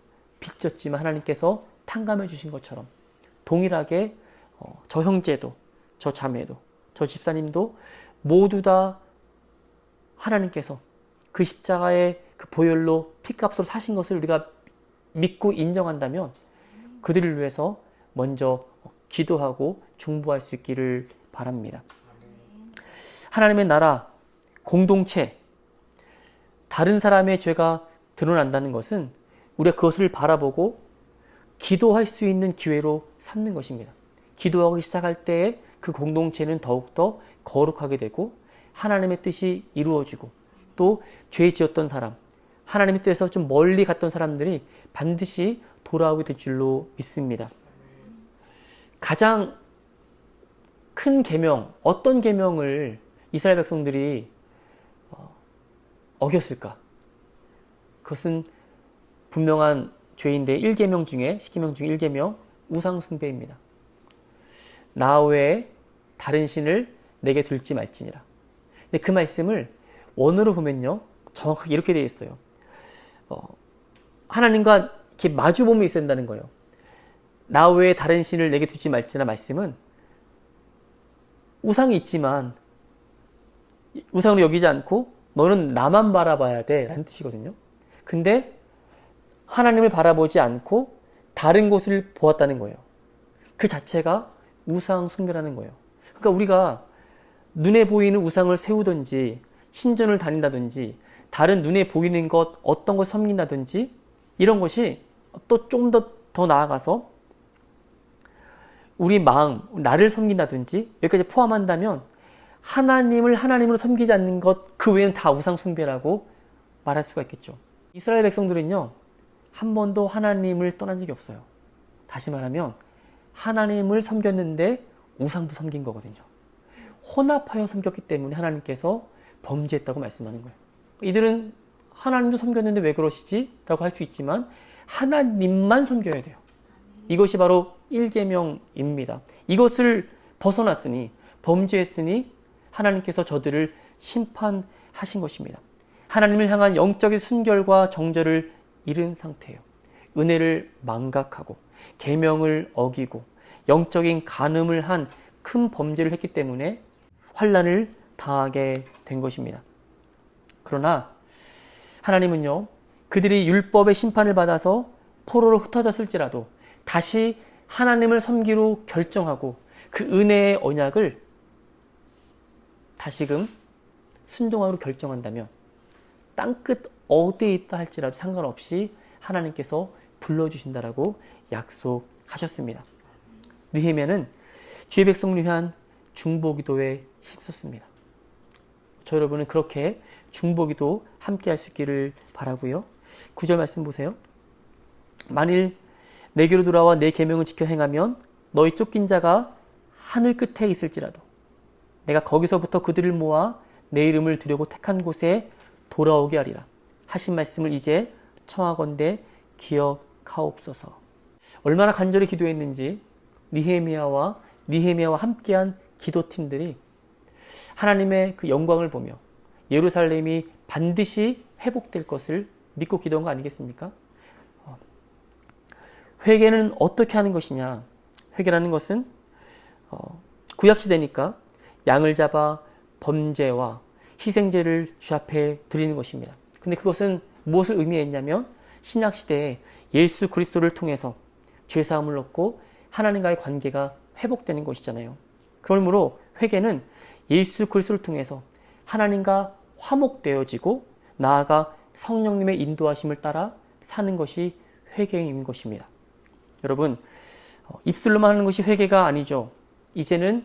빚졌지만 하나님께서 탕감해 주신 것처럼 동일하게 저 형제도 저 자매도 저 집사님도 모두 다 하나님께서 그 십자가의 그 보혈로 피값으로 사신 것을 우리가 믿고 인정한다면 그들을 위해서 먼저 기도하고 중보할 수 있기를 바랍니다. 하나님의 나라, 공동체, 다른 사람의 죄가 드러난다는 것은 우리가 그것을 바라보고 기도할 수 있는 기회로 삼는 것입니다. 기도하기 시작할 때에 그 공동체는 더욱더 거룩하게 되고 하나님의 뜻이 이루어지고 또 죄 지었던 사람, 하나님의 뜻에서 좀 멀리 갔던 사람들이 반드시 돌아오게 될 줄로 믿습니다. 가장 큰 계명, 어떤 계명을 이스라엘 백성들이 어겼을까? 그것은 분명한 죄인데 1계명 중에 10계명 중에 1계명 우상 숭배입니다. 나 외에 다른 신을 내게 둘지 말지니라. 근데 그 말씀을 원어로 보면요 정확하게 이렇게 되어 있어요. 하나님과 이렇게 마주보면 있어야 된다는 거예요. 나 외에 다른 신을 내게 두지 말지나 말씀은 우상이 있지만 우상으로 여기지 않고 너는 나만 바라봐야 돼 라는 뜻이거든요. 근데 하나님을 바라보지 않고 다른 곳을 보았다는 거예요. 그 자체가 우상 숭배라는 거예요. 그러니까 우리가 눈에 보이는 우상을 세우든지 신전을 다닌다든지 다른 눈에 보이는 것 어떤 걸 섬긴다든지 이런 것이 또 좀 더 나아가서 우리 마음, 나를 섬긴다든지 여기까지 포함한다면 하나님을 하나님으로 섬기지 않는 것 그 외에는 다 우상 숭배라고 말할 수가 있겠죠. 이스라엘 백성들은요 한 번도 하나님을 떠난 적이 없어요. 다시 말하면 하나님을 섬겼는데 우상도 섬긴 거거든요. 혼합하여 섬겼기 때문에 하나님께서 범죄했다고 말씀하는 거예요. 이들은 하나님도 섬겼는데 왜 그러시지? 라고 할 수 있지만 하나님만 섬겨야 돼요. 이것이 바로 1계명입니다. 이것을 벗어났으니 범죄했으니 하나님께서 저들을 심판하신 것입니다. 하나님을 향한 영적인 순결과 정절을 잃은 상태예요. 은혜를 망각하고 계명을 어기고 영적인 간음을 한 큰 범죄를 했기 때문에 환난을 당하게 된 것입니다. 그러나 하나님은요 그들이 율법의 심판을 받아서 포로로 흩어졌을지라도 다시 하나님을 섬기로 결정하고 그 은혜의 언약을 다시금 순종하기로 결정한다면 땅끝 어디에 있다 할지라도 상관없이 하나님께서 불러주신다라고 약속하셨습니다. 느헤미야는 주의 백성을 위한 중보기도에 힘썼습니다. 저 여러분은 그렇게 중보기도 함께 할 수 있기를 바라고요. 9절 말씀 보세요. 만일 내게로 돌아와 내 계명을 지켜 행하면 너희 쫓긴 자가 하늘 끝에 있을지라도 내가 거기서부터 그들을 모아 내 이름을 두려고 택한 곳에 돌아오게 하리라 하신 말씀을 이제 청하건대 기억하옵소서. 얼마나 간절히 기도했는지 느헤미야와 함께한 기도팀들이 하나님의 그 영광을 보며 예루살렘이 반드시 회복될 것을 믿고 기도한 거 아니겠습니까? 회개는 어떻게 하는 것이냐? 회개라는 것은 구약시대니까 양을 잡아 범죄와 희생제를 주 앞에 드리는 것입니다. 근데 그것은 무엇을 의미했냐면 신약시대에 예수 그리스도를 통해서 죄사함을 얻고 하나님과의 관계가 회복되는 것이잖아요. 그러므로 회개는 예수 그리스도를 통해서 하나님과 화목되어지고 나아가 성령님의 인도하심을 따라 사는 것이 회개인 것입니다. 여러분 입술로만 하는 것이 회개가 아니죠. 이제는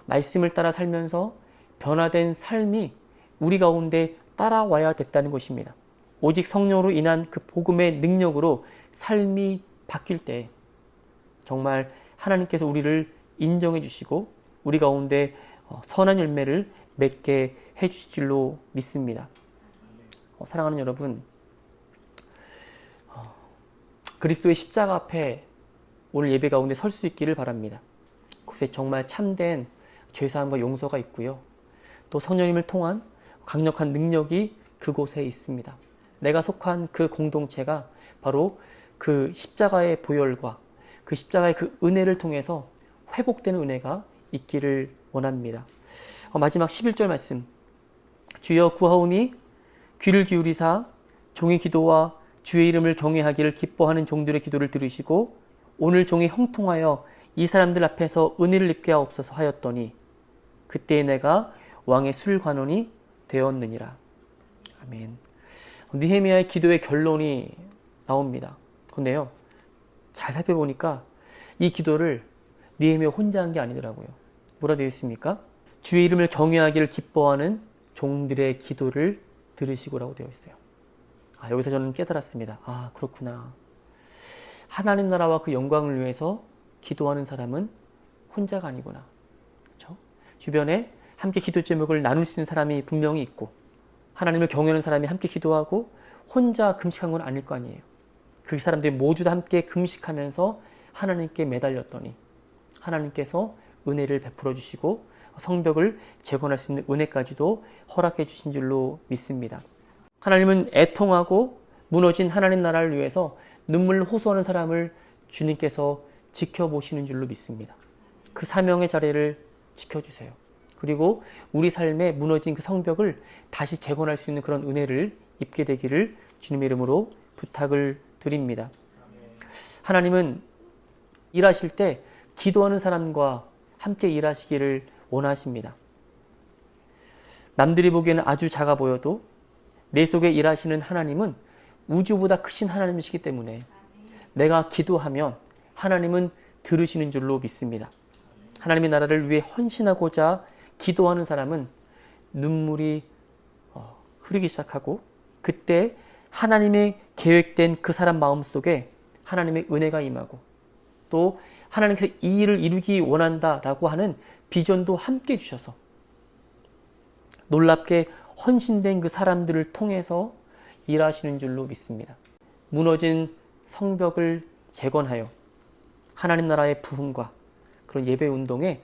말씀을 따라 살면서 변화된 삶이 우리 가운데 따라와야 됐다는 것입니다. 오직 성령으로 인한 그 복음의 능력으로 삶이 바뀔 때 정말 하나님께서 우리를 인정해 주시고 우리 가운데 선한 열매를 맺게 해 주실 줄로 믿습니다. 사랑하는 여러분, 그리스도의 십자가 앞에 오늘 예배 가운데 설 수 있기를 바랍니다. 그곳에 정말 참된 죄사함과 용서가 있고요. 또 성령님을 통한 강력한 능력이 그곳에 있습니다. 내가 속한 그 공동체가 바로 그 십자가의 보혈과 그 십자가의 그 은혜를 통해서 회복되는 은혜가 있기를 원합니다. 마지막 11절 말씀. 주여 구하오니 귀를 기울이사 종의 기도와 주의 이름을 경외하기를 기뻐하는 종들의 기도를 들으시고 오늘 종이 형통하여 이 사람들 앞에서 은혜를 입게 하옵소서 하였더니 그때에 내가 왕의 술관원이 되었느니라. 아멘. 느헤미야의 기도의 결론이 나옵니다. 그런데요, 잘 살펴보니까 이 기도를 느헤미야 혼자 한 게 아니더라고요. 뭐라 되어 있습니까? 주의 이름을 경외하기를 기뻐하는 종들의 기도를 들으시고라고 되어 있어요. 여기서 저는 깨달았습니다. 그렇구나. 하나님 나라와 그 영광을 위해서 기도하는 사람은 혼자가 아니구나. 그렇죠? 주변에 함께 기도 제목을 나눌 수 있는 사람이 분명히 있고 하나님을 경외하는 사람이 함께 기도하고 혼자 금식한 건 아닐 거 아니에요. 그 사람들이 모두 다 함께 금식하면서 하나님께 매달렸더니 하나님께서 은혜를 베풀어 주시고 성벽을 재건할 수 있는 은혜까지도 허락해 주신 줄로 믿습니다. 하나님은 애통하고 무너진 하나님 나라를 위해서 눈물을 호소하는 사람을 주님께서 지켜보시는 줄로 믿습니다. 그 사명의 자리를 지켜주세요. 그리고 우리 삶에 무너진 그 성벽을 다시 재건할 수 있는 그런 은혜를 입게 되기를 주님의 이름으로 부탁을 드립니다. 하나님은 일하실 때 기도하는 사람과 함께 일하시기를 원하십니다. 남들이 보기에는 아주 작아 보여도 내 속에 일하시는 하나님은 우주보다 크신 하나님이시기 때문에 내가 기도하면 하나님은 들으시는 줄로 믿습니다. 하나님의 나라를 위해 헌신하고자 기도하는 사람은 눈물이 흐르기 시작하고 그때 하나님의 계획된 그 사람 마음속에 하나님의 은혜가 임하고 또 하나님께서 이 일을 이루기 원한다라고 하는 비전도 함께 주셔서 놀랍게 헌신된 그 사람들을 통해서 일하시는 줄로 믿습니다. 무너진 성벽을 재건하여 하나님 나라의 부흥과 그런 예배 운동에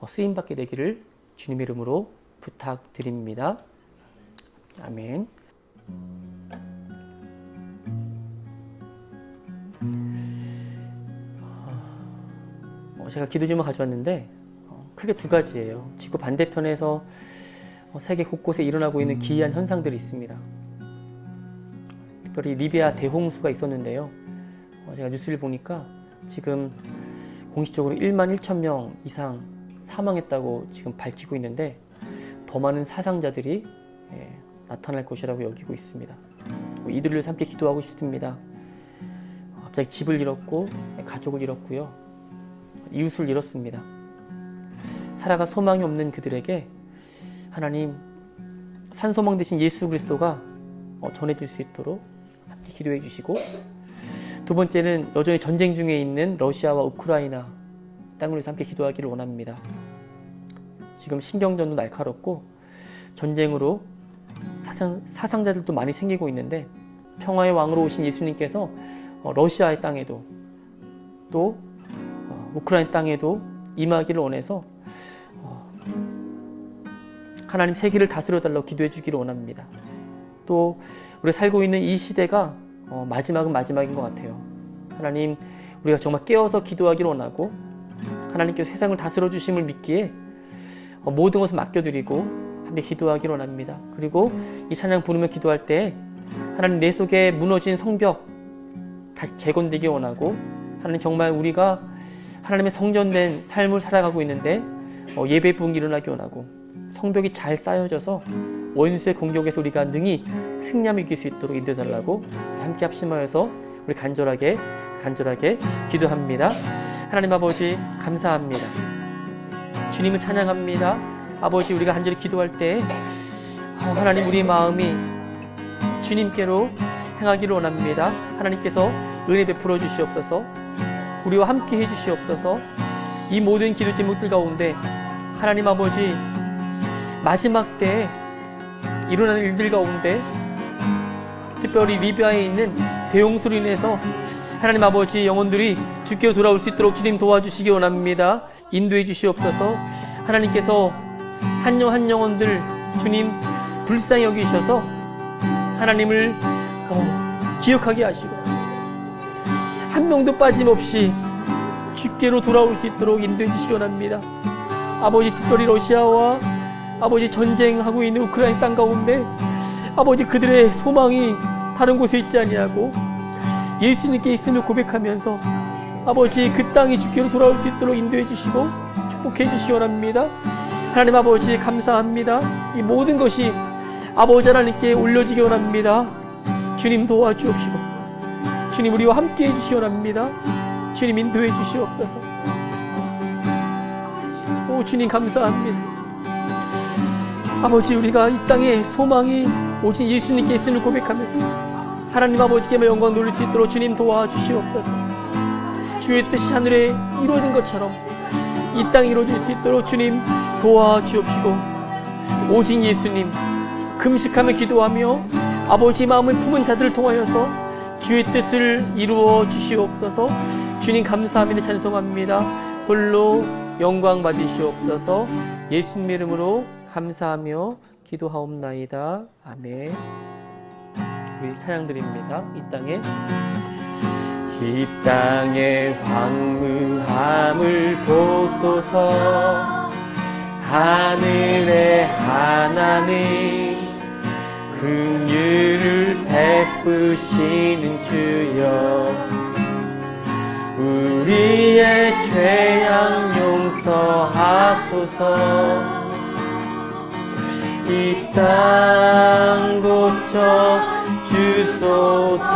쓰임받게 되기를 주님의 이름으로 부탁드립니다. 아멘. 제가 기도 제목 가져왔는데 크게 두 가지예요. 지구 반대편에서 세계 곳곳에 일어나고 있는 기이한 현상들이 있습니다. 특별히 리비아 대홍수가 있었는데요. 제가 뉴스를 보니까 지금 공식적으로 1만 1천 명 이상 사망했다고 지금 밝히고 있는데 더 많은 사상자들이 나타날 것이라고 여기고 있습니다. 이들을 위해서 함께 기도하고 싶습니다. 갑자기 집을 잃었고 가족을 잃었고요. 이웃을 잃었습니다. 살아갈 소망이 없는 그들에게 하나님 산소망 대신 예수 그리스도가 전해질 수 있도록 함께 기도해 주시고, 두 번째는 여전히 전쟁 중에 있는 러시아와 우크라이나 땅을 위해서 함께 기도하기를 원합니다. 지금 신경전도 날카롭고 전쟁으로 사상자들도 많이 생기고 있는데 평화의 왕으로 오신 예수님께서 러시아의 땅에도 또 우크라이나 땅에도 임하기를 원해서 하나님 세계를 다스려달라고 기도해 주기를 원합니다. 또 우리가 살고 있는 이 시대가 마지막은 마지막인 것 같아요. 하나님, 우리가 정말 깨어서 기도하기를 원하고 하나님께서 세상을 다스려 주심을 믿기에 모든 것을 맡겨드리고 함께 기도하기를 원합니다. 그리고 이 찬양 부르며 기도할 때 하나님, 내 속에 무너진 성벽 다시 재건되기 원하고, 하나님 정말 우리가 하나님의 성전된 삶을 살아가고 있는데 예배 부흥이 일어나기 원하고, 성벽이 잘 쌓여져서 원수의 공격에서 우리가 능히 승리함을 이길 수 있도록 인도해달라고 함께 합심하여서 우리 간절하게 기도합니다. 하나님 아버지, 감사합니다. 주님을 찬양합니다. 아버지, 우리가 간절히 기도할 때 하나님, 우리의 마음이 주님께로 행하기를 원합니다. 하나님께서 은혜 베풀어 주시옵소서, 우리와 함께 해주시옵소서. 이 모든 기도 제목들 가운데 하나님 아버지, 마지막 때에 일어나는 일들 가운데 특별히 리비아에 있는 대홍수로 인해서 하나님 아버지, 영혼들이 주께로 돌아올 수 있도록 주님 도와주시기 원합니다. 인도해 주시옵소서. 하나님께서 한 영혼들 주님 불쌍히 여기셔서 하나님을 기억하게 하시고 한 명도 빠짐없이 주께로 돌아올 수 있도록 인도해 주시기 원합니다. 아버지, 특별히 러시아와 아버지 전쟁하고 있는 우크라이나 땅 가운데 아버지, 그들의 소망이 다른 곳에 있지 아니하고 예수님께 있음을 고백하면서 아버지, 그 땅이 주께로 돌아올 수 있도록 인도해 주시고 축복해 주시기 원합니다. 하나님 아버지, 감사합니다. 이 모든 것이 아버지 하나님께 올려지기 원합니다. 주님 도와주옵시고 주님 우리와 함께 해주시기 원합니다. 주님 인도해 주시옵소서. 오 주님, 감사합니다. 아버지, 우리가 이 땅에 소망이 오직 예수님께 있음을 고백하면서 하나님 아버지께만 영광 돌릴 수 있도록 주님 도와주시옵소서. 주의 뜻이 하늘에 이루어진 것처럼 이 땅에 이루어질 수 있도록 주님 도와주옵시고, 오직 예수님 금식하며 기도하며 아버지 마음을 품은 자들을 통하여서 주의 뜻을 이루어 주시옵소서. 주님 감사합니다. 찬송합니다. 홀로 영광 받으시옵소서. 예수님 이름으로 감사하며 기도하옵나이다. 아멘. 우리 찬양 드립니다. 이 땅에 이 땅의 황무함을 보소서. 하늘의 하나님 긍휼을 베푸시는 주여, 우리의 죄악 용서하소서. 이 땅 고쳐 주소서.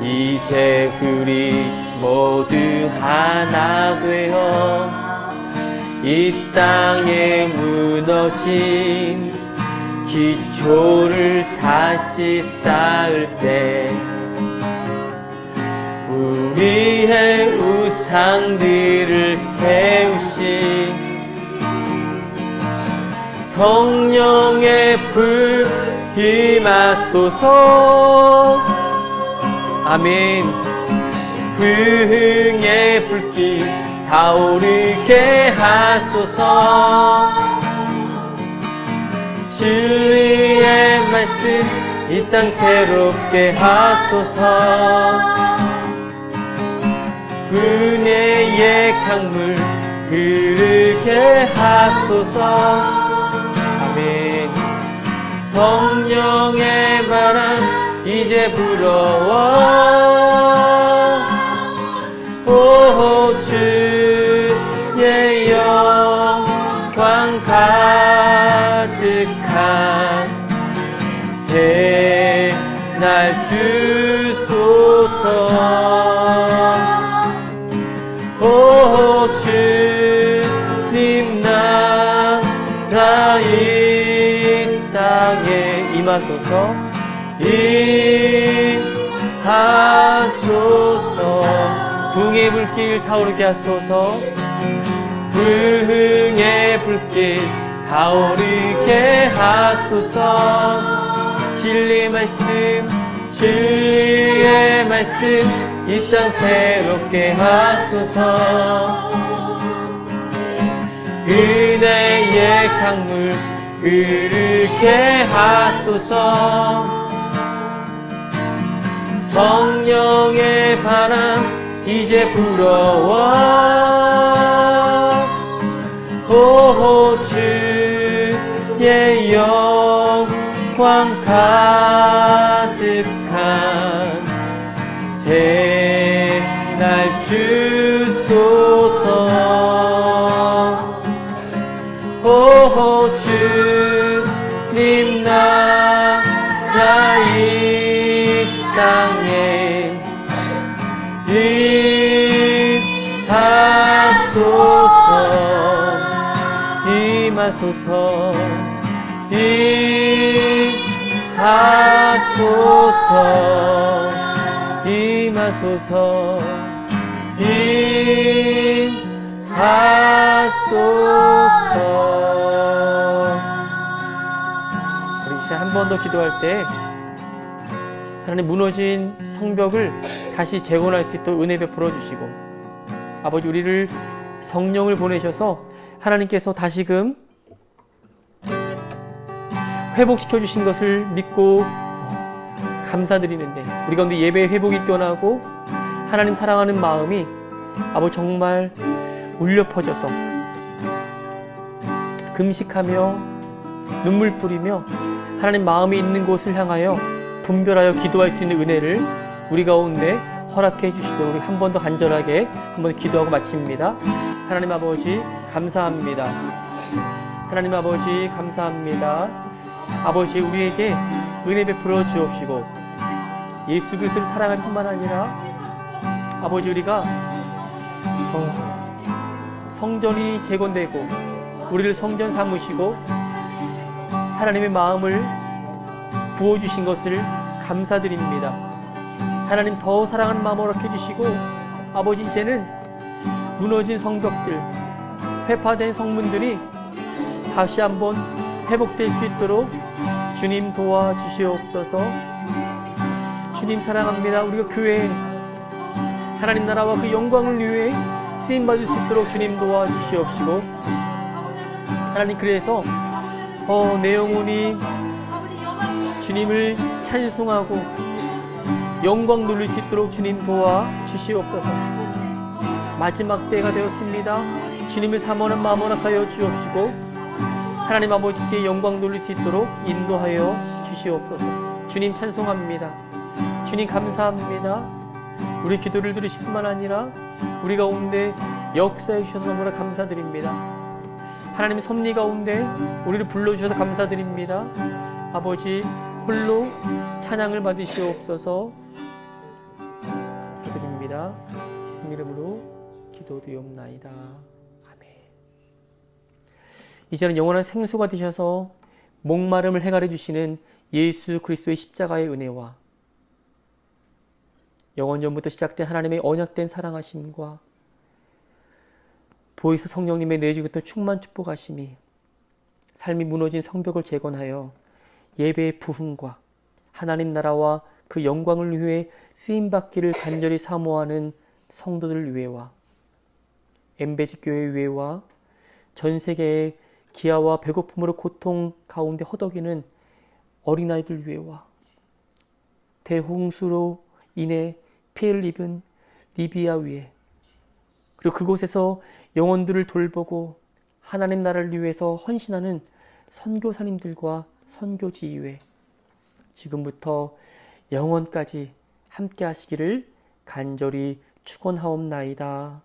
이제 우리 모두 하나 되어 이 땅에 무너진 기초를 다시 쌓을 때 우리의 우상들을 태우신 성령의 불 임하소서. 아멘. 부흥의 불길 타오르게 하소서. 진리의 말씀 이 땅 새롭게 하소서. 은혜의 강물 흐르게 하소서. 아멘. 성령의 바람 이제 불어와 오 주의 영광 가득한 새날 주소서. 오 주님 나라 이 땅에 임하소서. 임하소서. 부흥의 불길 타오르게 하소서. 부흥의 불길 타오르게 하소서. 진리의 말씀 진리의 말씀 이 땅 새롭게 하소서. 은혜의 강물 흐르게 하소서. 성령의 바람 이제 불어와 오 주의 영광 가득한 새날 주소서. 오 주님 나라 이 땅에 임하소서. 임하소서. 임하소서. 임하소서. 임하소서. 우리 이제 한 번 더 기도할 때 하나님 무너진 성벽을 다시 재건할 수 있도록 은혜 베풀어 주시고, 아버지 우리를 성령을 보내셔서 하나님께서 다시금 회복시켜 주신 것을 믿고 감사드리는데, 우리 가운데 예배의 회복이 깨어나고 하나님 사랑하는 마음이 아버지 정말 울려 퍼져서 금식하며 눈물 뿌리며 하나님 마음이 있는 곳을 향하여 분별하여 기도할 수 있는 은혜를 우리 가운데 허락해 주시도록 우리 한 번 더 간절하게 한번 기도하고 마칩니다. 하나님 아버지 감사합니다. 하나님 아버지 감사합니다. 아버지 우리에게 은혜 베풀어 주옵시고 예수 그리스도를 사랑할 뿐만 아니라 아버지 우리가 성전이 재건되고 우리를 성전 삼으시고 하나님의 마음을 부어주신 것을 감사드립니다. 하나님 더 사랑하는 마음을 허락해 주시고 아버지 이제는 무너진 성벽들, 회파된 성문들이 다시 한번 회복될 수 있도록 주님 도와주시옵소서. 주님 사랑합니다. 우리가 교회 하나님 나라와 그 영광을 위해 쓰임받을 수 있도록 주님 도와주시옵시고 하나님 그래서 내 영혼이 주님을 찬송하고 영광 돌릴 수 있도록 주님 도와 주시옵소서. 마지막 때가 되었습니다. 주님을 사모하는 마음 허락하여 주옵시고 하나님 아버지께 영광 돌릴 수 있도록 인도하여 주시옵소서. 주님 찬송합니다. 주님 감사합니다. 우리 기도를 들으실 뿐만 아니라 우리 가운데 역사해 주셔서 너무나 감사드립니다. 하나님 섭리 가운데 우리를 불러주셔서 감사드립니다. 아버지 홀로 찬양을 받으시옵소서. 감사드립니다. 예수 이름으로 기도드리옵나이다. 아멘. 이제는 영원한 생수가 되셔서 목마름을 해결해 주시는 예수 그리스도의 십자가의 은혜와 영원 전부터 시작된 하나님의 언약된 사랑하심과 보혜사 성령님의 내주겠던 충만 축복하심이 삶이 무너진 성벽을 재건하여 예배의 부흥과 하나님 나라와 그 영광을 위해 쓰임받기를 간절히 사모하는 성도들 위해와 엠베지 교회 위해와 전 세계의 기아와 배고픔으로 고통 가운데 허덕이는 어린아이들 위해와 대홍수로 인해 피해를 입은 리비아 위에 그리고 그곳에서 영혼들을 돌보고 하나님 나라를 위해서 헌신하는 선교사님들과 선교지 위에 지금부터 영원까지 함께 하시기를 간절히 축원하옵나이다.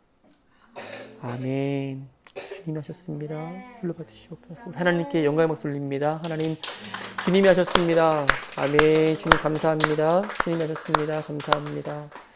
아멘. 주님이 하셨습니다. 불러받으시옵소서. 하나님께 영광의 박수 올립니다. 하나님 주님이 하셨습니다. 아멘. 주님 감사합니다. 주님이 하셨습니다. 감사합니다.